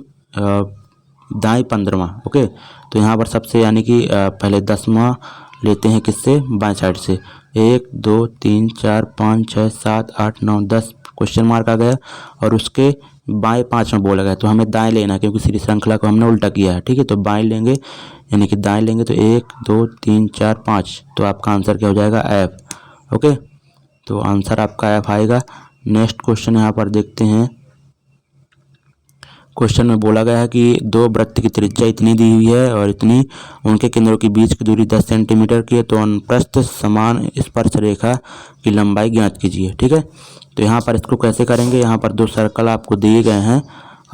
दाएं 15वां, ओके। तो यहाँ पर सबसे यानी कि पहले 10वां लेते हैं, किससे, बाएं साइड से। 1 2 3 4 5 6 7 8 9 10 क्वेश्चन मार्क आ गया, और उसके बाएं 5वां बोला गया, तो हमें दाएं लेना है क्योंकि सीधी श्रृंखला को हमने उल्टा किया है, ठीक है। तो बाएं लेंगे यानी कि दाएं लेंगे तो 1 2 3 4 5, तो आपका आंसर क्या हो जाएगा, एफ, ओके। तो आंसर आपका एफ आएगा। नेक्स्ट क्वेश्चन यहाँ पर देखते हैं। क्वेश्चन में बोला गया है कि 2 वृत्त की त्रिज्या इतनी दी हुई है और इतनी उनके केंद्रों के बीच की दूरी 10 सेंटीमीटर की है, तो अनुप्रस्थ समान स्पर्श रेखा की लंबाई ज्ञात कीजिए, ठीक है। तो यहाँ पर इसको कैसे करेंगे, यहाँ पर 2 सर्कल आपको दिए गए हैं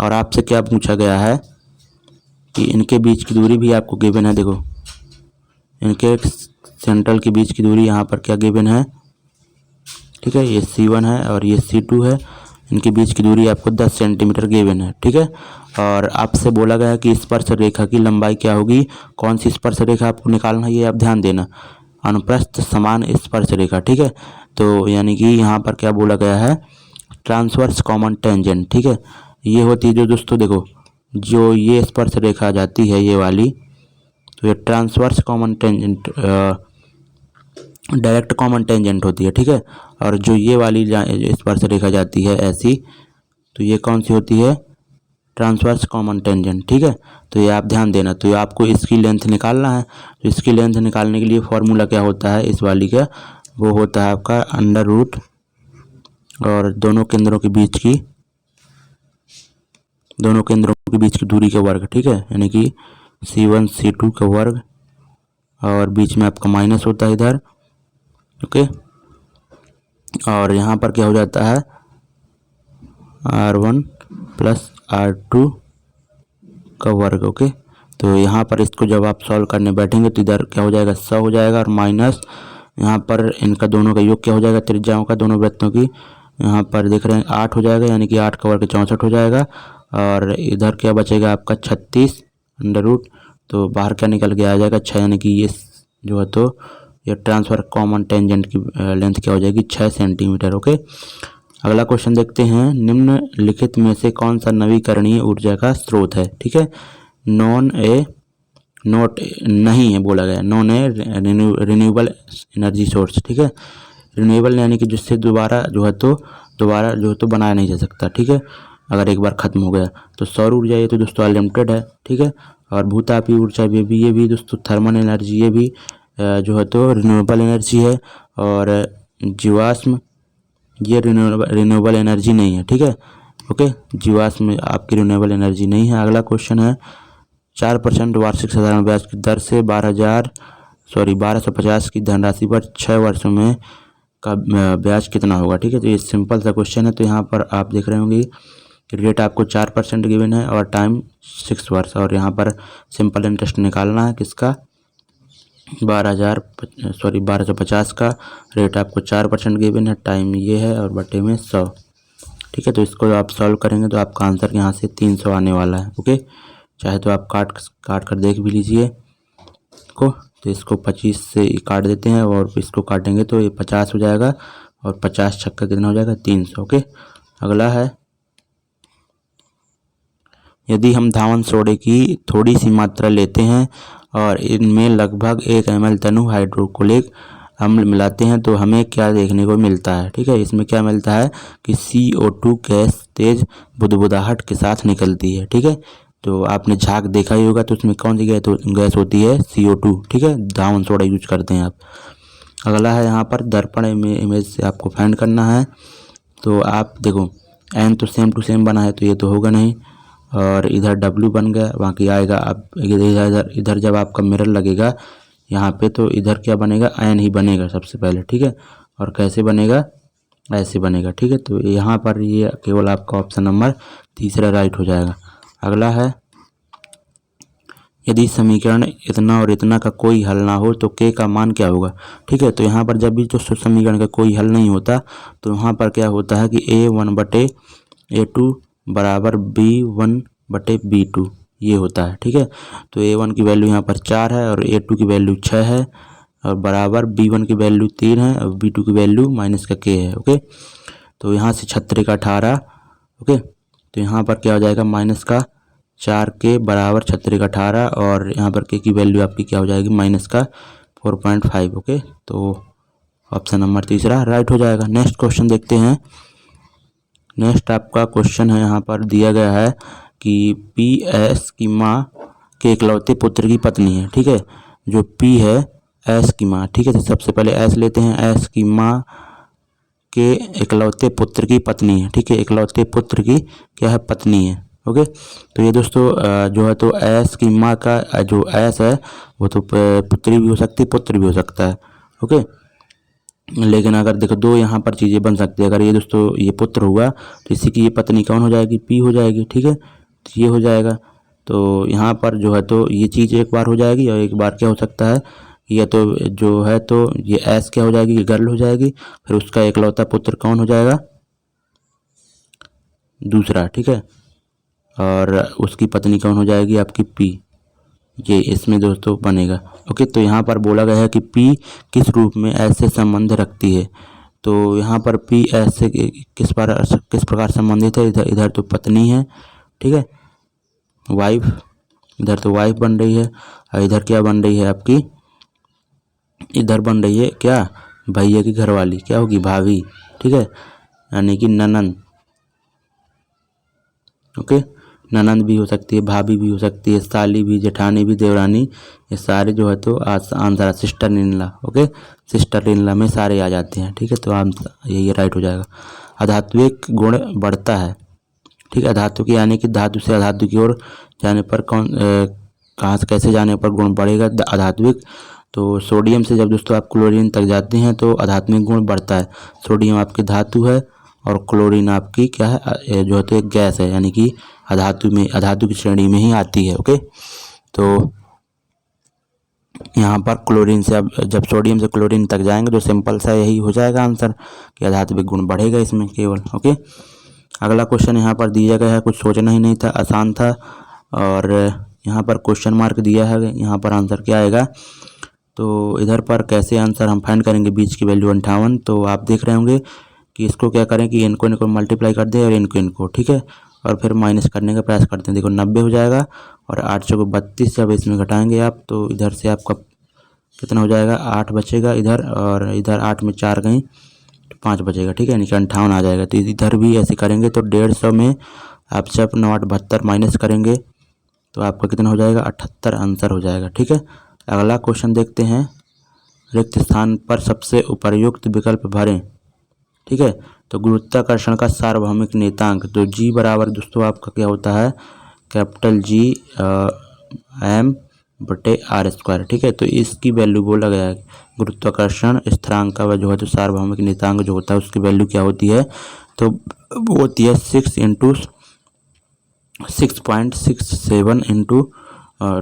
और आपसे क्या पूछा गया है कि इनके बीच की दूरी भी आपको गिवन है। देखो, इनके सेंट्रल के बीच की दूरी यहाँ पर क्या गिवन है, ठीक है। ये C1 है और ये C2 है। इनके बीच की दूरी आपको 10 सेंटीमीटर गिवन है, ठीक है। और आपसे बोला गया है कि स्पर्श रेखा की लंबाई क्या होगी। कौन सी स्पर्श रेखा आपको निकालना है, ये आप ध्यान देना, अनुप्रस्थ समान स्पर्श रेखा, ठीक है। तो यानी कि यहाँ पर क्या बोला गया है, ट्रांसवर्स कॉमन टेंजेंट, ठीक है। ये होती है जो दोस्तों देखो, जो ये स्पर्श रेखा जाती है ये वाली, तो ये transverse common tangent direct common tangent होती है, ठीक है। और जो ये वाली स्पर्श रेखा जाती है ऐसी, तो ये कौन सी होती है, ट्रांसवर्स कॉमन टेंजेंट, ठीक है। तो ये आप ध्यान देना। तो आपको इसकी लेंथ निकालना है। तो इसकी लेंथ निकालने के लिए फॉर्मूला क्या होता है इस वाली का, वो होता है आपका अंडर रूट और दोनों केंद्रों के बीच की दूरी का वर्ग, ठीक है। यानी कि C1 C2 का वर्ग और बीच में आपका माइनस होता है इधर, ओके। और यहाँ पर क्या हो जाता है, R1 प्लस R2 का वर्ग, ओके। तो यहाँ पर इसको जब आप सॉल्व करने बैठेंगे तो इधर क्या हो जाएगा, 100 हो जाएगा और माइनस यहाँ पर इनका दोनों का योग क्या हो जाएगा, त्रिज्याओं का दोनों वृत्तों की, यहाँ पर देख रहे हैं 8 हो जाएगा, यानी कि 8 का वर्ग 64 हो जाएगा। और इधर क्या बचेगा आपका 36 अंडर रूट, तो बाहर क्या निकल के आ जाएगा 6, यानी कि ये जो है तो ये ट्रांसफर कॉमन टेंजेंट की लेंथ क्या हो जाएगी, 6 सेंटीमीटर, ओके। अगला क्वेश्चन देखते हैं, निम्नलिखित में से कौन सा नवीकरणीय ऊर्जा का स्रोत है, ठीक है। नॉट नहीं है बोला गया, नॉन है रिन्यूएबल एनर्जी सोर्स, ठीक है। रिन्यूएबल यानी कि जिससे दोबारा जो है तो बनाया नहीं जा सकता, ठीक है। अगर एक बार ख़त्म हो गया तो सौर ऊर्जा ये तो दोस्तों अनलिमिटेड है, ठीक है। और भूतापीय ऊर्जा ये भी दोस्तों थर्मल एनर्जी ये भी जो है तो रिन्यूएबल एनर्जी है। और जीवाश्म ये रिन्यूएबल एनर्जी नहीं है, ठीक है, ओके। जीवाश्म आपकी रिन्यूएबल एनर्जी नहीं है। अगला क्वेश्चन है, 4% वार्षिक साधारण ब्याज की दर से 1250 की धनराशि पर 6 वर्षों में का ब्याज कितना होगा, ठीक है। तो ये सिंपल सा क्वेश्चन है। तो यहाँ पर आप देख रहे होंगे कि रेट आपको 4% गिवन है और टाइम 6 वर्ष, और यहाँ पर सिंपल इंटरेस्ट निकालना है किसका, 1250 का रेट आपको 4% गिवन है, टाइम ये है और बटे में 100, ठीक है। तो इसको आप सॉल्व करेंगे तो आपका आंसर यहाँ से 300 आने वाला है, ओके। चाहे तो आप काट कर देख भी लीजिए को। तो इसको 25 से काट देते हैं और इसको काटेंगे तो ये 50 हो जाएगा और 50 छक्का कितना हो जाएगा, 300, ओके। अगला है यदि हम धावन सोडे की थोड़ी सी मात्रा लेते हैं और इनमें लगभग 1 ml तनु हाइड्रोक्लोरिक अम्ल मिलाते हैं तो हमें क्या देखने को मिलता है। ठीक है, इसमें क्या मिलता है कि CO2 गैस तेज बुदबुदाहट के साथ निकलती है। ठीक है, तो आपने झाग देखा ही होगा, तो उसमें कौन सी गैस होती है, CO2। ठीक है, धावन सोडा यूज करते हैं आप। अगला है यहाँ पर दर्पण इमेज से आपको फाइंड करना है। तो आप देखो एन तो सेम टू सेम बना है तो ये तो होगा नहीं, और इधर W बन गया, बाकी आएगा अब इधर जब आपका मिरर लगेगा यहाँ पे तो इधर क्या बनेगा, एन ही बनेगा सबसे पहले। ठीक है, और कैसे बनेगा, ऐसे बनेगा। ठीक है, तो यहाँ पर ये केवल आपका ऑप्शन नंबर तीसरा राइट हो जाएगा। अगला है यदि समीकरण इतना और इतना का कोई हल ना हो तो k का मान क्या होगा। ठीक है, तो यहाँ पर जब भी जो समीकरण का कोई हल नहीं होता तो यहाँ पर क्या होता है कि A1/A2 बराबर B1/B2 ये होता है। ठीक है, तो A1 की वैल्यू यहाँ पर 4 है और A2 की वैल्यू 6 है और बराबर B1 की वैल्यू 3 है और B2 की वैल्यू माइनस का k है। ओके, तो यहाँ से 36 का 18। ओके, तो यहाँ पर क्या हो जाएगा, माइनस का 4 के बराबर 36 का 18 और यहाँ पर के की वैल्यू आपकी क्या हो जाएगी, माइनस का 4.5। ओके, तो ऑप्शन नंबर तीसरा राइट हो जाएगा। नेक्स्ट क्वेश्चन देखते हैं। नेक्स्ट आपका क्वेश्चन है, यहाँ पर दिया गया है कि PS की माँ के इकलौते पुत्र की पत्नी है। ठीक है, जो P है S की माँ। ठीक है, तो सबसे पहले S लेते हैं। S की माँ के इकलौते पुत्र की पत्नी है। ठीक है, इकलौते पुत्र की क्या है, पत्नी है। ओके, तो ये दोस्तों जो है तो S की माँ का जो S है वो तो पुत्री भी हो सकती है, पुत्र भी हो सकता है। ओके, लेकिन अगर देखो दो यहाँ पर चीज़ें बन सकती है। अगर ये दोस्तों ये पुत्र हुआ तो इसी की ये पत्नी कौन हो जाएगी, P हो जाएगी। ठीक है, तो ये हो जाएगा। तो यहाँ पर जो है तो ये चीज़ एक बार हो जाएगी और एक बार क्या हो सकता है, ये तो जो है तो ये S क्या हो जाएगी, ये गर्ल हो जाएगी। फिर उसका इकलौता पुत्र कौन हो जाएगा, दूसरा। ठीक है, और उसकी पत्नी कौन हो जाएगी, आपकी P। ये इसमें दोस्तों बनेगा। ओके, तो यहाँ पर बोला गया है कि P किस रूप में S से संबंध रखती है। तो यहाँ पर P S से किस प्रकार संबंधित है, इधर तो पत्नी है। ठीक है, वाइफ, इधर तो वाइफ बन रही है और इधर क्या बन रही है आपकी, इधर बन रही है क्या, भैया की घरवाली क्या होगी, भाभी। ठीक है, यानी कि ननंद। ओके, ननंद भी हो सकती है, भाभी भी हो सकती है, साली भी, जेठानी भी, देवरानी, ये सारे जो है तो answer sister in law. Okay, sister in law में सारे आ जाते हैं। ठीक है, तो आंसर ये राइट हो जाएगा। अधात्विक गुण बढ़ता है। ठीक है, अधातु की यानी कि धातु से अधातु की ओर जाने पर कहाँ से कैसे जाने पर गुण बढ़ेगा, अधात्विक। तो सोडियम से जब दोस्तों आप क्लोरीन तक जाते हैं तो अधात्मिक गुण बढ़ता है। सोडियम आपकी धातु है और क्लोरीन आपकी क्या है, जो है तो एक गैस है, यानी कि अधातु की श्रेणी में ही आती है। ओके, तो यहाँ पर क्लोरीन से अब जब सोडियम से क्लोरीन तक जाएंगे तो सिंपल सा यही हो जाएगा आंसर कि अधात्विक गुण बढ़ेगा इसमें केवल। ओके, अगला क्वेश्चन यहाँ पर दिया गया है, कुछ सोचना ही नहीं था, आसान था। और यहाँ पर क्वेश्चन मार्क दिया है, यहाँ पर आंसर क्या आएगा। तो इधर पर कैसे आंसर हम फाइंड करेंगे, बीच की वैल्यू 58। तो आप देख रहे होंगे कि इसको क्या करें कि इनको मल्टीप्लाई कर दें और इनको। ठीक है, और फिर माइनस करने का प्रयास करते हैं। देखो 90 हो जाएगा और 8 को 32 जब इसमें घटाएंगे आप तो इधर से आपका कितना हो जाएगा, 8 बचेगा इधर, और इधर 8 में 4 गई तो 5 बचेगा। ठीक है, यानी कि 58 आ जाएगा। तो इधर भी ऐसे करेंगे तो 150 में आप जब 9 8 72 माइनस करेंगे तो आपका कितना हो जाएगा, 78 आंसर हो जाएगा। ठीक है, अगला क्वेश्चन देखते हैं। रिक्त स्थान पर सबसे उपयुक्त विकल्प भरें। ठीक है, तो गुरुत्वाकर्षण का सार्वभौमिक नियतांक, तो G बराबर दोस्तों आपका क्या होता है, कैपिटल G m/r²। ठीक है, तो इसकी वैल्यू बोला गया है गुरुत्वाकर्षण स्थिरांक का जो है तो सार्वभौमिक नियतांक जो होता है उसकी वैल्यू क्या होती है, तो वो होती है 6 × 6.67 ×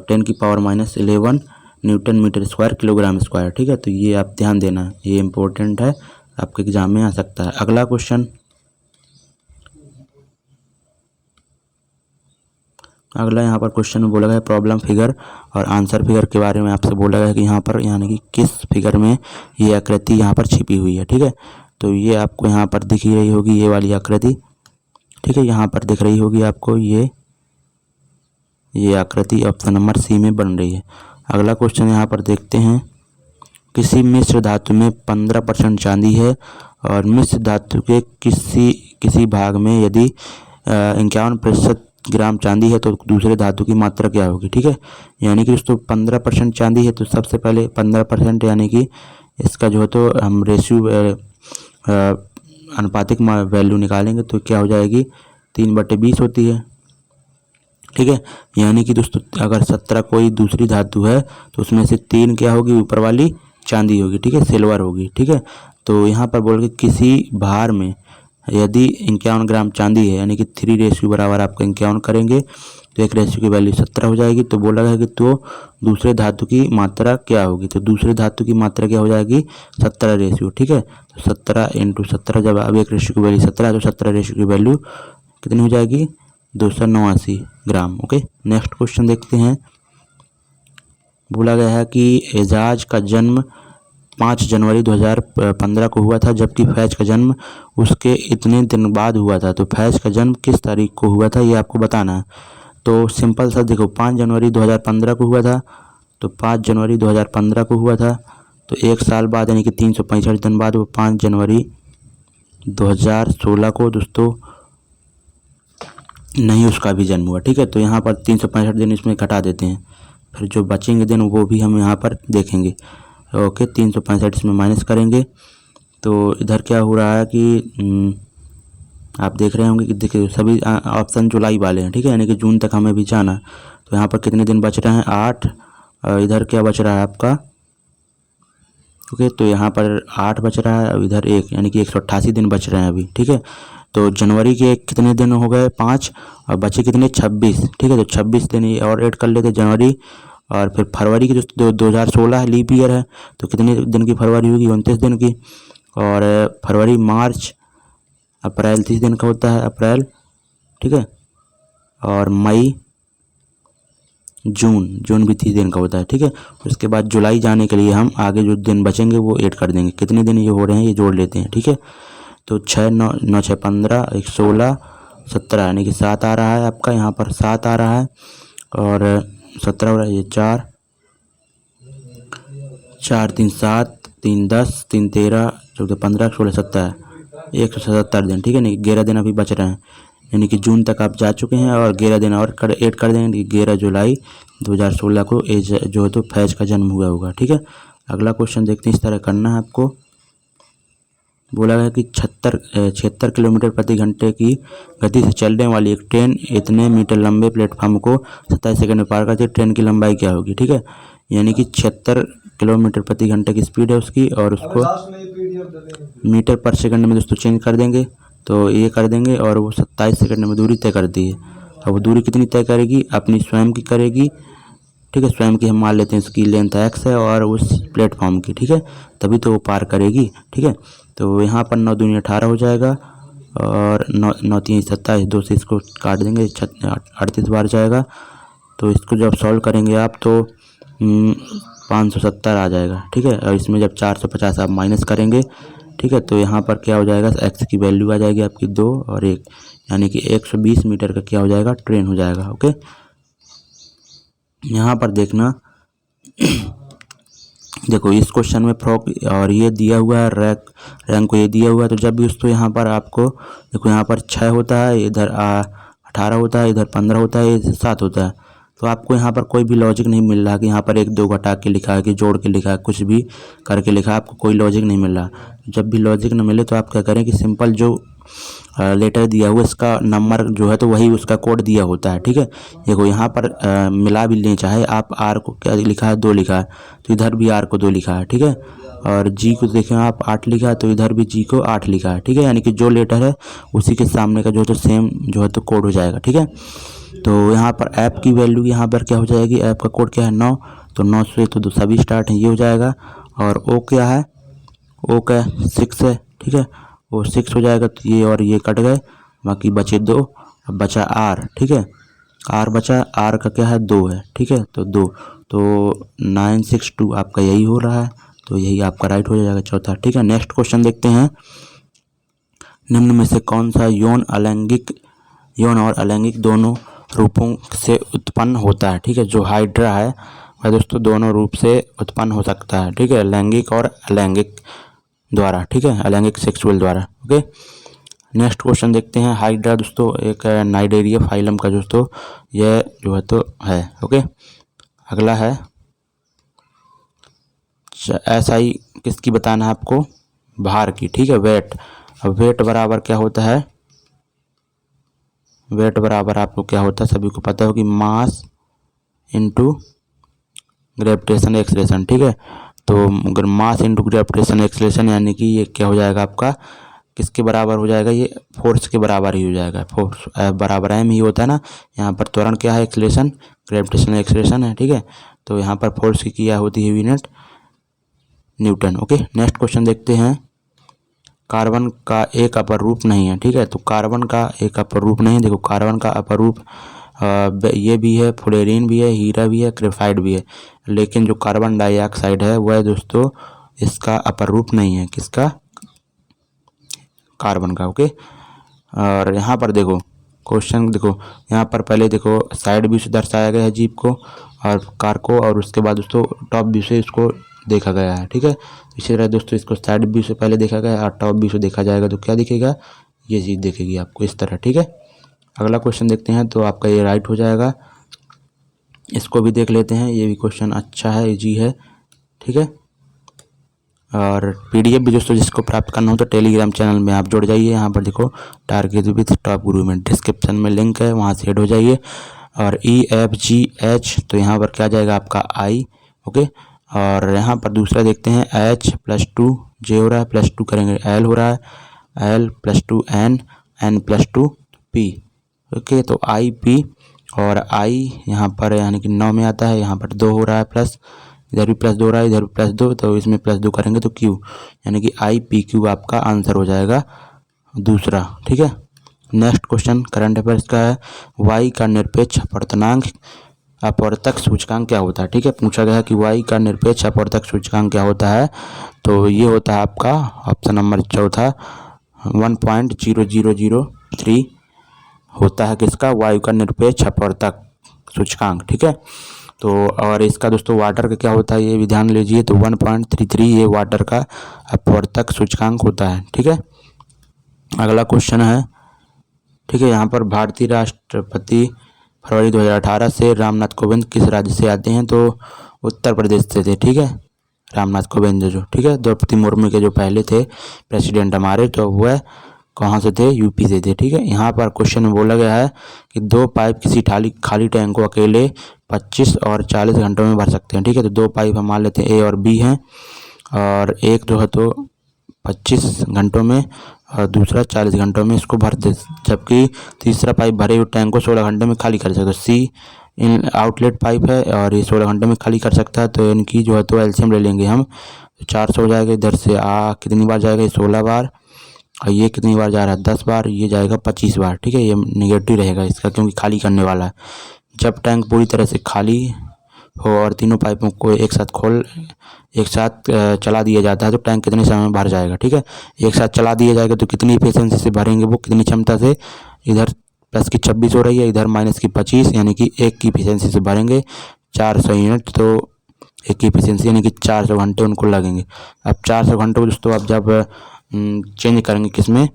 10⁻⁻11 newton metre square kilogram square. ठीक है, तो ये आप ध्यान देना, ये इम्पोर्टेंट है, आपके एग्जाम में आ सकता है। अगला क्वेश्चन, अगला यहाँ पर क्वेश्चन में बोला गया है प्रॉब्लम फिगर और आंसर फिगर के बारे में आपसे बोला गया है कि यहाँ पर यानी कि किस फिगर में ये आकृति यहाँ पर छिपी हुई है। ठीक है, तो ये आपको यहाँ पर दिख ही रही होगी, ये वाली आकृति। ठीक है, यहाँ पर दिख रही होगी आपको ये ये आकृति ऑप्शन नंबर सी में बन रही है। अगला क्वेश्चन यहाँ पर देखते हैं, किसी मिश्र धातु में 15% चांदी है और मिश्र धातु के किसी भाग में यदि 51% ग्राम चांदी है तो दूसरे धातु की मात्रा क्या होगी। ठीक है, यानी कि दोस्तों 15% चांदी है तो सबसे पहले 15% यानी कि इसका जो है तो हम रेशियो अनुपातिक वैल्यू निकालेंगे तो क्या हो जाएगी, 3/20 होती है। ठीक है, यानी कि दोस्तों अगर 17 कोई दूसरी धातु है तो उसमें से 3 क्या होगी, ऊपर वाली चांदी होगी। ठीक है, सिल्वर होगी। ठीक है, तो यहाँ पर बोल के किसी भार में यदि 51 ग्राम चांदी है यानी कि 3 रेशियो बराबर आपका 51 करेंगे तो एक रेशियो की वैल्यू 17 हो जाएगी। तो बोला गया कि तो दूसरे धातु की मात्रा क्या होगी, तो दूसरे धातु की मात्रा क्या हो जाएगी, 17 रेशियो। ठीक है, तो 17 × 17 जब अब एक रेशियो की वैल्यू 17 है तो 17 रेशियो की वैल्यू कितनी हो जाएगी, 289 ग्राम। ओके, नेक्स्ट क्वेश्चन देखते हैं। बोला गया है कि एजाज का जन्म 5 जनवरी 2015 को हुआ था जबकि फैज का जन्म उसके इतने दिन बाद हुआ था। तो फैज का जन्म किस तारीख को हुआ था ये आपको बताना है। तो सिंपल सा देखो, 5 जनवरी 2015 को हुआ था, तो 5 जनवरी 2015 को हुआ था तो एक साल बाद यानी कि 365 दिन बाद वो 5 जनवरी 2016 को दोस्तों नहीं उसका भी जन्म हुआ। ठीक है, तो यहाँ पर 365 दिन इसमें घटा देते हैं, फिर जो बचेंगे दिन वो भी हम यहाँ पर देखेंगे। ओके, 365 इसमें माइनस करेंगे तो इधर क्या हो रहा है कि आप देख रहे होंगे कि देखिए सभी ऑप्शन जुलाई वाले हैं। ठीक है, यानी कि जून तक हमें भी जाना। तो यहाँ पर कितने दिन बच रहे हैं, 8। इधर क्या बच रहा है आपका, ओके, तो यहाँ पर 8 बच रहा है और इधर 1 यानी कि 188 दिन बच रहे हैं अभी। ठीक है, तो जनवरी के कितने दिन हो गए, 5 और बचे कितने, 26। ठीक है, तो 26 दिन ये और ऐड कर लेते जनवरी, और फिर फरवरी की जो 2016 लीप ईयर है तो कितने दिन की फरवरी होगी, 29 दिन की। और फरवरी, मार्च, अप्रैल 30 दिन का होता है अप्रैल। ठीक है, और मई, जून भी 30 दिन का होता है। ठीक है, उसके बाद जुलाई जाने के लिए हम आगे जो दिन बचेंगे वो ऐड कर देंगे। कितने दिन ये हो रहे हैं ये जोड़ लेते हैं। ठीक है, तो 6 9 6 15 1 16 17 यानी कि 7 आ रहा है आपका, यहाँ पर 7 आ रहा है और 17 हो रहा है, ये 4 3 7 3 10 3 13 14 15 16 17 177 दिन। ठीक है, नहीं 11 दिन अभी बच रहे हैं यानी कि जून तक आप जा चुके हैं और 11 दिन और ऐड कर देंगे। 11 जुलाई 2016 को एज जो है तो फैज का जन्म हुआ होगा। ठीक है, अगला क्वेश्चन देखते हैं, इस तरह करना है आपको। बोला गया कि 76 किलोमीटर प्रति घंटे की गति से चलने वाली एक ट्रेन इतने मीटर लंबे प्लेटफॉर्म को 27 सेकंड में पार करती है, ट्रेन की लंबाई क्या होगी। ठीक है, यानी कि 76 किलोमीटर प्रति घंटे की स्पीड है उसकी और उसको मीटर पर सेकंड में दोस्तों चेंज कर देंगे तो ये कर देंगे और वो 27 सेकंड में दूरी तय करती है। अब वो दूरी कितनी तय करेगी, अपनी स्वयं की करेगी। ठीक है, स्वयं की हम मान लेते हैं इसकी लेंथ x है और उस प्लेटफॉर्म की। ठीक है, तभी तो वो पार करेगी। ठीक है, तो यहाँ पर 9 दूनी 18 हो जाएगा और 9 3 27, 2 से इसको काट देंगे, 38 बार जाएगा। तो इसको जब सॉल्व करेंगे आप तो 570 आ जाएगा। ठीक है, और इसमें जब 450 आप माइनस करेंगे, ठीक है, तो यहाँ पर क्या हो जाएगा, x की वैल्यू आ जाएगी आपकी 2 और 1 यानी कि 120 मीटर का क्या हो जाएगा, ट्रेन हो जाएगा। ओके, यहाँ पर देखना देखो इस क्वेश्चन में फ्रॉक और ये दिया हुआ है रैंक को ये दिया हुआ है, तो जब भी दोस्तों यहाँ पर आपको देखो यहाँ पर 6 होता है, इधर 18 होता है, इधर 15 होता है, इधर 7 होता है। तो आपको यहाँ पर कोई भी लॉजिक नहीं मिल रहा कि यहाँ पर 1 2 घटा के लिखा है कि जोड़ के लिखा है, कुछ भी करके लिखा है, आपको कोई लॉजिक नहीं मिल रहा। जब भी लॉजिक न मिले तो आप क्या करें कि सिंपल जो लेटर दिया हुआ इसका नंबर जो है तो वही उसका कोड दिया होता है। ठीक है, देखो यहाँ पर मिला भी लें चाहे आप, आर को क्या लिखा है 2 लिखा है तो इधर भी आर को 2 लिखा है। ठीक है, और जी को देखें आप 8 लिखा है तो इधर भी जी को 8 लिखा है। ठीक है, यानी कि जो लेटर है उसी के सामने का जो है तो सेम जो है तो कोड हो जाएगा। ठीक है, तो यहाँ पर ऐप की वैल्यू यहाँ पर क्या हो जाएगी, ऐप का कोड क्या है 9, तो 9 से तो सभी स्टार्ट है, ये हो जाएगा। और ओ क्या है, ओ का 6 है। ठीक है, वो 6 हो जाएगा तो ये और ये कट गए, बाकी बचे 2, अब बचा आर। ठीक है, आर बचा, आर का क्या है 2 है। ठीक है, तो 2 तो 962 आपका यही हो रहा है, तो यही आपका राइट हो जाएगा चौथा। ठीक है, नेक्स्ट क्वेश्चन देखते हैं। निम्न में से कौन सा यौन और अलैंगिक दोनों रूपों से उत्पन्न होता है। ठीक है, जो हाइड्रा है वह दोस्तों दोनों रूप से उत्पन्न हो सकता है। ठीक है, लैंगिक और अलैंगिक द्वारा। ठीक है, अलैंगिक सेक्सुअल द्वारा। ओके, नेक्स्ट क्वेश्चन देखते हैं। हाइड्रा दोस्तों एक नाइडेरिया फाइलम का दोस्तों यह जो है तो है। ओके, अगला है SI किसकी बताना है आपको, भार की। ठीक है, वेट। अब वेट बराबर क्या होता है, वेट बराबर आपको क्या होता है, सभी को पता हो कि मास इनटू ग्रेविटेशन एक्सलेशन। ठीक है, तो अगर मास इनटू ग्रेविटेशन एक्सलेशन यानी कि ये क्या हो जाएगा आपका, किसके बराबर हो जाएगा, ये फोर्स के बराबर ही हो जाएगा। फोर्स बराबर m ही होता है ना। यहाँ पर त्वरण क्या है, एक्सलेशन, ग्रेविटेशनल एक्सलेशन है। ठीक है, तो यहाँ पर फोर्स की क्या होती है, unit Newton. Okay, next question देखते हैं। कार्बन का एक अपर रूप नहीं है। ठीक है, तो कार्बन का एक अपर रूप नहीं, देखो कार्बन का अपर रूप ये भी है, फ्लोरीन भी है, हीरा भी है, ग्रेफाइट भी है, लेकिन जो कार्बन डाइऑक्साइड है वह दोस्तों इसका अपर रूप नहीं है। किसका, कार्बन का। ओके, और यहाँ पर देखो क्वेश्चन, देखो यहाँ पर पहले देखो साइड व्यू से दर्शाया गया है जीप को और कार को, और उसके बाद दोस्तों टॉप व्यू से इसको देखा गया है। ठीक है, इसी तरह दोस्तों इसको साइड व्यू से पहले देखा गया है और टॉप व्यू से देखा जाएगा तो क्या दिखेगा, ये चीज़ दिखेगी आपको इस तरह। ठीक है, अगला क्वेश्चन देखते हैं, तो आपका ये राइट हो जाएगा। इसको भी देख लेते हैं, ये भी क्वेश्चन अच्छा है, इजी है। ठीक है, और PDF भी दोस्तों जिसको प्राप्त करना हो तो टेलीग्राम चैनल में आप जुड़ जाइए। यहाँ पर देखो टारगेट विथ टॉप गुरु में डिस्क्रिप्शन में लिंक है, वहाँ से ऐड हो जाइए। और EFGH तो यहाँ पर क्या जाएगा आपका I। ओके, और यहाँ पर दूसरा देखते हैं H+2 J हो रहा है, +2 करेंगे L हो रहा है, L+2 N, N+2 P। Okay, तो IP और I यहाँ पर यानी कि 9 में आता है, यहाँ पर 2 हो रहा है प्लस, इधर भी +2 हो रहा है, इधर भी +2, तो इसमें +2 करेंगे तो Q यानी कि IPQ आपका आंसर हो जाएगा दूसरा। ठीक है, नेक्स्ट क्वेश्चन करंट अफेयर्स का है। Y का निरपेक्ष अपवर्तनांक अपवर्तक सूचकांक क्या होता है। ठीक है, पूछा गया है कि Y का निरपेक्ष अपवर्तक सूचकांक क्या होता है, तो ये होता है आपका ऑप्शन नंबर चौथा 1.0003 होता है किसका, वायु का निरपेक्ष अपवर्तक सूचकांक। ठीक है, तो और इसका दोस्तों वाटर का क्या होता है ये भी ध्यान लीजिए, तो 1.33 ये वाटर का अपवर्तक सूचकांक होता है। ठीक है, अगला क्वेश्चन है। ठीक है, यहाँ पर भारतीय राष्ट्रपति फरवरी 2018 से रामनाथ कोविंद किस राज्य से आते हैं, तो उत्तर प्रदेश से थे। ठीक है, रामनाथ कोविंद जो, ठीक है, द्रौपदी मुर्मू के जो पहले थे प्रेसिडेंट हमारे, तो वह कहाँ से थे, यूपी से थे। ठीक है, यहाँ पर क्वेश्चन में बोला गया है कि 2 पाइप किसी खाली टैंक को अकेले 25 और 40 घंटों में भर सकते हैं। ठीक है, तो 2 पाइप हम मान लेते हैं A और B हैं, और एक जो है तो 25 घंटों में और दूसरा 40 घंटों में इसको भर दे, जबकि तीसरा पाइप भरे हुए टैंक को 16 घंटे में खाली कर सकते हैं। C इन आउटलेट पाइप है और ये 16 घंटे में खाली कर सकता है, तो इनकी जो है तो एलसीएम ले लेंगे हम, तो 400 हो जाएगा। इधर से कितनी बार जाएगा, ये 16 बार, और ये कितनी बार जा रहा है, 10 बार, ये जाएगा 25 बार। ठीक है, ये नेगेटिव रहेगा इसका क्योंकि खाली करने वाला है। जब टैंक पूरी तरह से खाली हो और तीनों पाइपों को एक साथ चला दिया जाता है तो टैंक कितने समय में भर जाएगा। ठीक है, एक साथ चला दिया जाएगा तो कितनी एफिशिएंसी से भरेंगे, वो कितनी क्षमता से, इधर प्लस की 26 हो रही है, इधर माइनस की 25, यानी कि 1 की एफिशिएंसी से भरेंगे 400 यूनिट, तो 1 की एफिशिएंसी यानी कि 400 घंटे उनको लगेंगे। अब 400 घंटे को दोस्तों आप जब चेंज करेंगे किस में,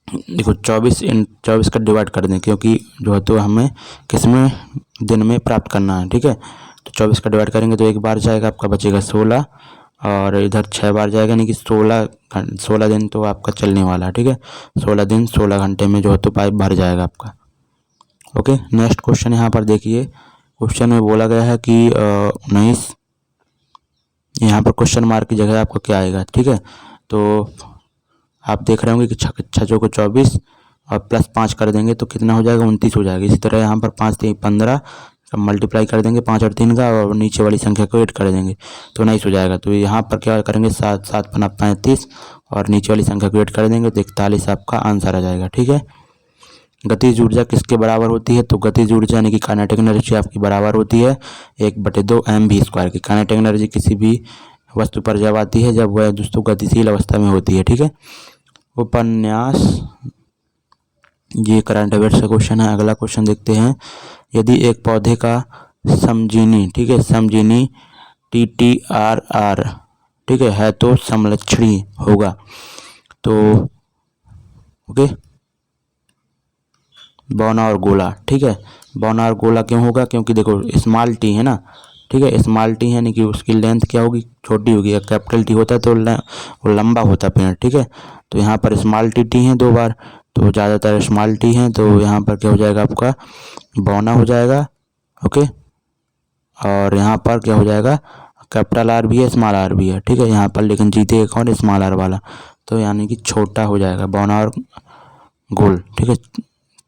देखो 24 का डिवाइड कर दें, क्योंकि जो है तो हमें किस में, दिन में प्राप्त करना है। ठीक है, तो 24 का डिवाइड करेंगे तो एक बार जाएगा आपका, बचेगा 16, और इधर 6 बार जाएगा, यानी कि 16 दिन तो आपका चलने वाला है। ठीक है, 16 दिन 16 घंटे में जो है तो पाइप भर जाएगा आपका। ओके, नेक्स्ट क्वेश्चन यहाँ पर देखिए, क्वेश्चन में बोला गया है कि 19, यहाँ पर क्वेश्चन मार्क की जगह आपको क्या आएगा। ठीक है, तो आप देख रहे होंगे कि 6 को 24 और प्लस 5 कर देंगे तो कितना हो जाएगा, 29 हो जाएगा। इसी तरह यहाँ पर 5 3 15 मल्टीप्लाई कर देंगे 5 और 3 का, और नीचे वाली संख्या को ऐड कर देंगे तो 19 हो जाएगा। तो यहाँ पर क्या करेंगे, 7 7 पन्ना 35 और नीचे वाली संख्या को ऐड कर देंगे तो 41 आपका आंसर आ जाएगा। ठीक है, गतिज ऊर्जा किसके बराबर होती है, तो गतिज ऊर्जा यानी कि काइनेटिक एनर्जी आपकी बराबर होती है 1/2 mv² की। काइनेटिक एनर्जी किसी भी वस्तु पर जब आती है जब वह दोस्तों गतिशील अवस्था में होती है। ठीक है, उपन्यास ये करंट अफेयर्स का क्वेश्चन है। अगला क्वेश्चन देखते हैं, यदि एक पौधे का समजीनी, ठीक है, समजीनी TTRR, ठीक है तो समलक्षणी होगा। तो ओके, बौना और गोला, ठीक है, बौना और गोला क्यों होगा, क्योंकि देखो स्मॉल टी है ना, ठीक है, स्मॉल टी है यानी कि उसकी लेंथ क्या होगी, छोटी होगी। अगर कैपिटल टी होता है तो वो लंबा होता पेड़, ठीक है। तो यहाँ पर स्मॉल टी है 2 बार, तो ज़्यादातर स्मॉल टी है, तो यहाँ पर क्या हो जाएगा आपका बौना हो जाएगा। ओके, और यहाँ पर क्या हो जाएगा, कैपिटल आर भी है स्मॉल आर भी है, ठीक है यहाँ पर, लेकिन जीते एक और स्मॉल आर वाला, तो यानी कि छोटा हो जाएगा बौना और गोल, ठीक है।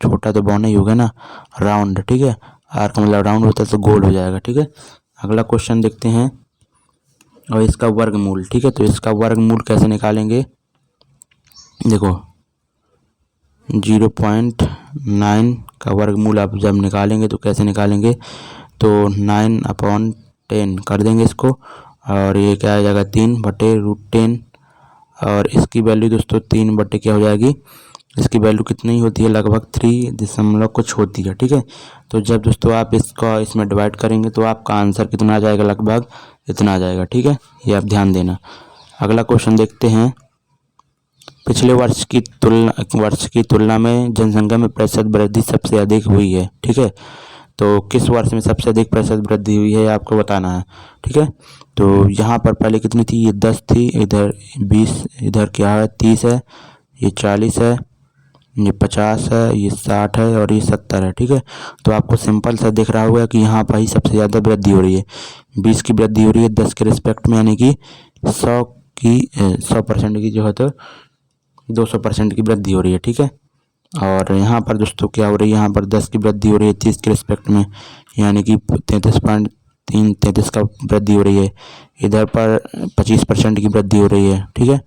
छोटा तो बौना ही होगा ना, राउंड, ठीक है, आर का मतलब राउंड होता है तो गोल हो जाएगा, ठीक है। अगला क्वेश्चन देखते हैं, और इसका वर्गमूल, ठीक है, तो इसका वर्गमूल कैसे निकालेंगे, देखो 0.9 का वर्गमूल आप जब निकालेंगे तो कैसे निकालेंगे, तो 9/10 कर देंगे इसको, और ये क्या आ जाएगा 3/√10, और इसकी वैल्यू दोस्तों 3 बटे क्या हो जाएगी, इसकी वैल्यू कितनी होती है, लगभग 3 कुछ होती है, ठीक है। तो जब दोस्तों आप इसका इसमें डिवाइड करेंगे तो आपका आंसर कितना आ जाएगा, लगभग इतना आ जाएगा, ठीक है, ये आप ध्यान देना। अगला क्वेश्चन देखते हैं, पिछले वर्ष की तुलना में जनसंख्या में प्रतिशत वृद्धि सबसे अधिक हुई है, ठीक है। तो किस वर्ष में सबसे अधिक प्रतिशत वृद्धि हुई है आपको बताना है, ठीक है। तो यहाँ पर पहले कितनी थी, ये 10 थी, इधर 20, इधर क्या है 30 है, ये 40 है, ये 50 है, ये 60 है और ये 70 है, ठीक है। तो आपको सिंपल सा दिख रहा होगा कि यहाँ पर ही सबसे ज़्यादा वृद्धि हो रही है, 20 की वृद्धि हो रही है 10 के रिस्पेक्ट में, यानी कि 100% की जो है तो 200% की वृद्धि हो रही है, ठीक है। और यहाँ पर दोस्तों क्या हो रही है, यहाँ पर 10 की वृद्धि हो रही है 30 के रिस्पेक्ट में, यानी कि 33 का वृद्धि हो रही है। इधर पर 25% की वृद्धि हो रही है, ठीक है।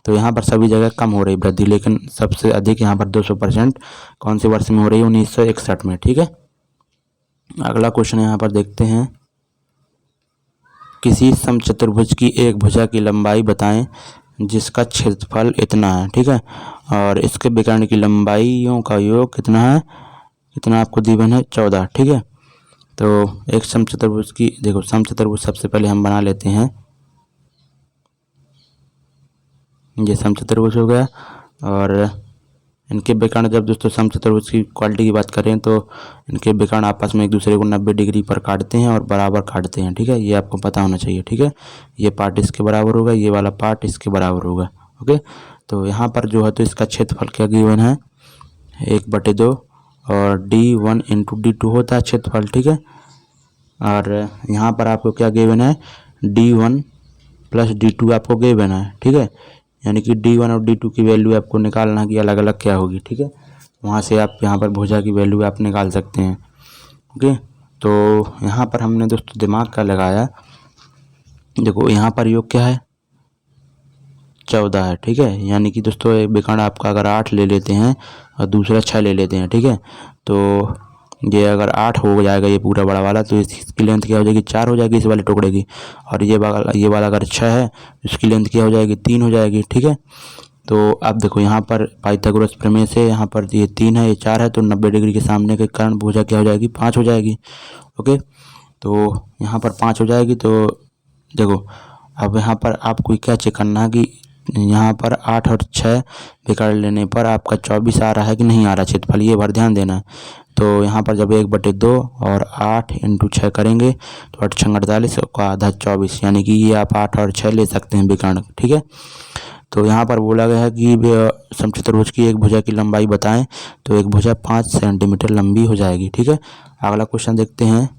तो यहाँ पर सभी जगह कम हो रही वृद्धि, लेकिन सबसे अधिक यहाँ पर 200% कौन से वर्ष में हो रही है, 1961 में, ठीक है। अगला क्वेश्चन यहाँ पर देखते हैं, किसी समचतुर्भुज की एक भुजा की लंबाई बताएं जिसका क्षेत्रफल इतना है, ठीक है, और इसके विकर्ण की लंबाइयों का योग कितना है, कितना आपको दिवन है 14, ठीक है। तो एक समचतुर्भुज की, देखो समचतुर्भुज सबसे पहले हम बना लेते हैं, ये समचतुर्भुज हो गया, और इनके विकर्ण जब दोस्तों समचतुर्भुज की क्वालिटी की बात करें तो इनके विकर्ण आपस में एक दूसरे को 90 डिग्री पर काटते हैं और बराबर काटते हैं, ठीक है, ये आपको पता होना चाहिए, ठीक है। ये पार्ट इसके बराबर होगा, ये वाला पार्ट इसके बराबर होगा, ओके। तो यहाँ पर जो है तो इसका क्षेत्रफल क्या गिवन है, 1/2, और D1 × D2 होता है क्षेत्रफल, ठीक है। और यहाँ पर आपको क्या गिवन है, D1 + D2 आपको गिवन है, ठीक है, यानी कि D1 और D2 की वैल्यू आपको निकालना है कि अलग अलग क्या होगी, ठीक है। वहाँ से आप यहाँ पर भुजा की वैल्यू आप निकाल सकते हैं, ओके। तो यहाँ पर हमने दोस्तों दिमाग का लगाया, देखो यहाँ पर योग क्या है 14 है, ठीक है, यानी कि दोस्तों एक विकर्ण आपका अगर 8 ले लेते हैं और दूसरा 6 ले लेते हैं, ठीक है, तो ये अगर 8 हो जाएगा ये पूरा बड़ा वाला, तो इसकी लेंथ क्या हो जाएगी 4 हो जाएगी इस वाले टुकड़े की, और ये वाला अगर 6 है इसकी लेंथ क्या हो जाएगी 3 हो जाएगी, ठीक है। तो अब देखो यहाँ पर पाइथागोरस प्रमेय से यहाँ पर ये 3 है ये 4 है, तो 90 डिग्री के सामने के कारण भुजा क्या हो जाएगी 5 हो जाएगी, ओके। तो यहाँ पर 5 हो जाएगी, तो देखो अब यहाँ पर आपको क्या चेक करना है कि यहाँ पर 8 और 6 विकर्ण लेने पर आपका 24 आ रहा है कि नहीं आ रहा क्षेत्रफल, ये बार ध्यान देना है। तो यहाँ पर जब 1/2 और 8 × 6 करेंगे तो 8 × 6 48 का आधा 24, यानी कि ये आप 8 और 6 ले सकते हैं विकर्ण, ठीक है। तो यहाँ पर बोला गया है कि समचतुर्भुज की एक भुजा की लंबाई बताएं, तो एक भुजा 5 सेंटीमीटर लंबी हो जाएगी, ठीक है। अगला क्वेश्चन देखते हैं,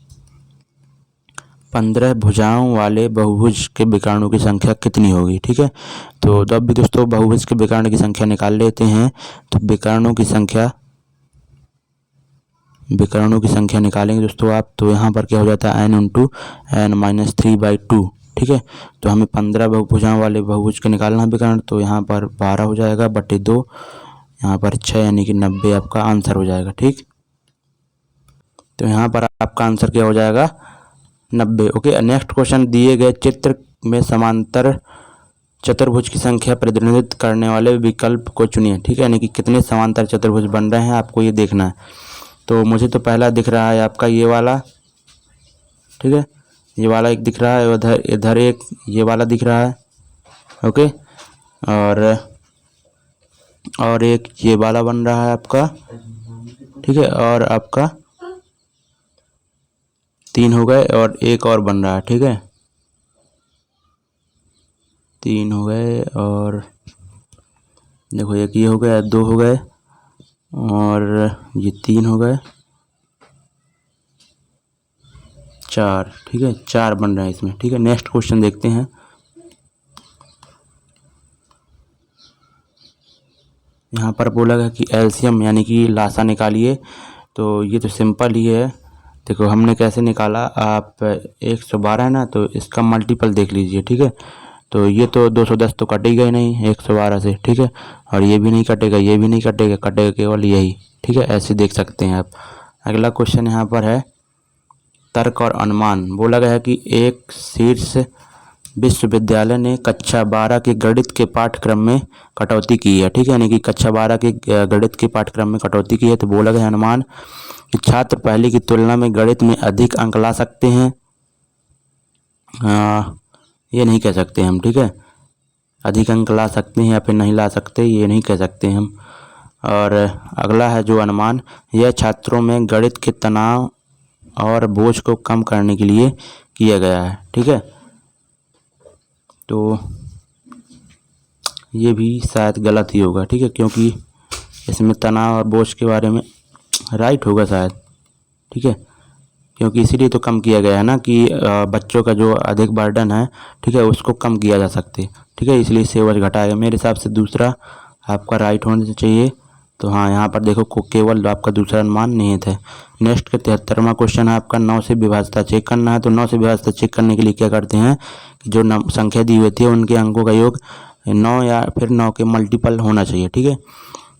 15 भुजाओं वाले बहुभुज के विकर्णों की संख्या कितनी होगी, ठीक है। तो जब भी दोस्तों बहुभुज के विकर्ण की संख्या निकाल लेते हैं तो विकर्णों की संख्या निकालेंगे दोस्तों आप, तो यहाँ पर क्या हो जाता है n × n-3/2, ठीक है। तो हमें 15 भुजाओं वाले बहुभुज के निकालना है विकर्ण, तो यहाँ पर 12 हो जाएगा बटे 2, यहाँ पर 6 यानी कि 90 आपका आंसर हो जाएगा, ठीक। तो यहाँ पर आपका आंसर क्या हो जाएगा 90, ओके। नेक्स्ट क्वेश्चन, दिए गए चित्र में समांतर चतुर्भुज की संख्या प्रतिनिधित्व करने वाले विकल्प को चुनिए। ठीक है, यानी कि कितने समांतर चतुर्भुज बन रहे हैं आपको ये देखना है। तो मुझे तो पहला दिख रहा है आपका ये वाला, ठीक है, ये वाला एक दिख रहा है, उधर इधर एक ये वाला दिख रहा है, ओके, और एक ये वाला बन रहा है आपका, ठीक है, और आपका 3 हो गए और एक और बन रहा है, ठीक है, 3 हो गए और देखो एक ये हो गया, 2 हो गए और ये 3 हो गए, 4, ठीक है, 4 बन रहा है इसमें। ठीक है, नेक्स्ट क्वेश्चन देखते हैं। यहाँ पर बोला गया कि एलसीएम यानी कि लासा निकालिए। तो ये तो सिंपल ही है, देखो हमने कैसे निकाला, आप 112 है ना, तो इसका मल्टीपल देख लीजिए। ठीक है, तो ये तो 210 तो कटेगा ही नहीं 112 से, ठीक है, और ये भी नहीं कटेगा, ये भी नहीं कटेगा, कटेगा केवल यही। ठीक है, ऐसे देख सकते हैं आप। अगला क्वेश्चन यहाँ पर है तर्क और अनुमान। बोला गया है कि एक शीर्ष विश्वविद्यालय ने कक्षा 12 के गणित के पाठ्यक्रम में कटौती की है। ठीक है, यानी कि कक्षा 12 के गणित के पाठ्यक्रम में कटौती की है। तो बोला गया अनुमान कि छात्र पहले की तुलना में गणित में अधिक अंक ला सकते हैं। ये नहीं कह सकते हम, ठीक है, अधिक अंक ला सकते हैं या फिर नहीं ला सकते, ये नहीं कह सकते हम। और अगला है जो अनुमान, यह छात्रों में गणित के तनाव और बोझ को कम करने के लिए किया गया है। ठीक है, तो ये भी शायद गलत ही होगा। ठीक है, क्योंकि इसमें तनाव और बोझ के बारे में राइट होगा शायद। ठीक है, क्योंकि इसीलिए तो कम किया गया है ना कि बच्चों का जो अधिक बर्डन है, ठीक है, उसको कम किया जा सकते। ठीक है, इसलिए सिलेबस घटाया गया। मेरे हिसाब से दूसरा आपका राइट होना चाहिए। तो हाँ, यहाँ पर देखो केवल आपका दूसरा अनुमान निहित है। नेक्स्ट का 73वां क्वेश्चन है आपका 9 से विभाज्यता चेक करना है। तो 9 से विभाज्यता चेक करने के लिए क्या करते हैं कि जो संख्या दी हुई थी उनके अंकों का योग 9 या फिर 9 के मल्टीपल होना चाहिए। ठीक है,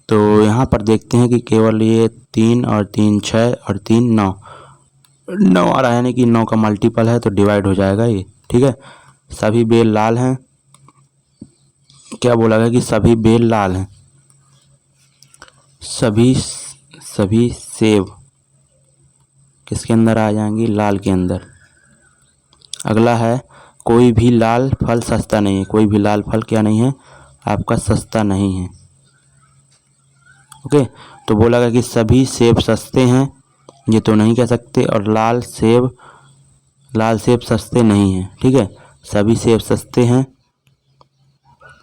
तो यहाँ पर देखते हैं कि केवल ये 3 और 3 6 और 3 9 आ रहा है, यानी कि 9 का मल्टीपल है, तो डिवाइड हो जाएगा ये। ठीक है, सभी बेल लाल हैं। क्या बोला गया कि सभी बेल लाल हैं, सभी सेब किसके अंदर आ जाएंगी, लाल के अंदर। अगला है कोई भी लाल फल सस्ता नहीं है। कोई भी लाल फल क्या नहीं है आपका, सस्ता नहीं है। ओके, तो बोला गया कि सभी सेब सस्ते हैं, ये तो नहीं कह सकते, और लाल सेब सस्ते नहीं हैं। ठीक है, सभी सेब सस्ते हैं,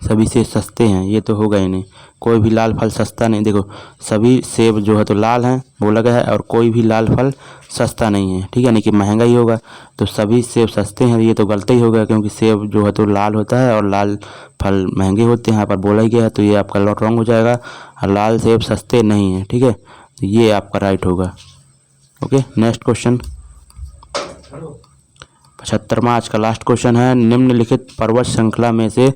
सभी सेब सस्ते हैं, ये तो होगा ही नहीं। कोई भी लाल फल सस्ता नहीं, देखो सभी सेब जो है तो लाल हैं बोला गया है, और कोई भी लाल फल सस्ता नहीं है। ठीक है, यानी कि महंगा ही होगा। तो सभी सेब सस्ते हैं, ये तो गलत ही होगा, क्योंकि सेब जो है तो लाल होता है और लाल फल महंगे होते हैं, यहाँ पर बोला ही गया है, तो ये आपका रॉन्ग हो जाएगा। और लाल सेब सस्ते नहीं हैं। ठीक है, तो ये आपका राइट होगा। ओके, नेक्स्ट क्वेश्चन 75वां आज का लास्ट क्वेश्चन है। निम्नलिखित पर्वत श्रृंखला में से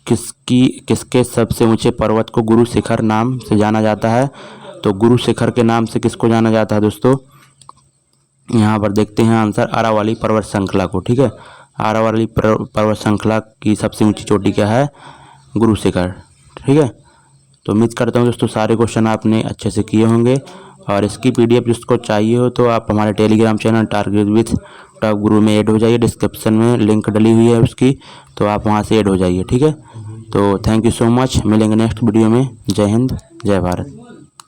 किसके सबसे ऊंचे पर्वत को गुरु शिखर नाम से जाना जाता है। तो गुरु शिखर के नाम से किसको जाना जाता है दोस्तों, यहाँ पर देखते हैं आंसर, आरावली पर्वत श्रृंखला को। ठीक है, आरावली पर्वत श्रृंखला की सबसे ऊंची चोटी क्या है, गुरु शिखर। ठीक है, तो उम्मीद करता हूँ दोस्तों सारे क्वेश्चन आपने अच्छे से किए होंगे, और इसकी PDF जिसको चाहिए हो तो आप हमारे Telegram channel target with top गुरु में ऐड हो जाइए। डिस्क्रिप्शन में लिंक डली हुई है उसकी, तो आप वहाँ से ऐड हो जाइए। ठीक है, तो थैंक यू सो मच, मिलेंगे नेक्स्ट वीडियो में। जय हिंद, जय भारत।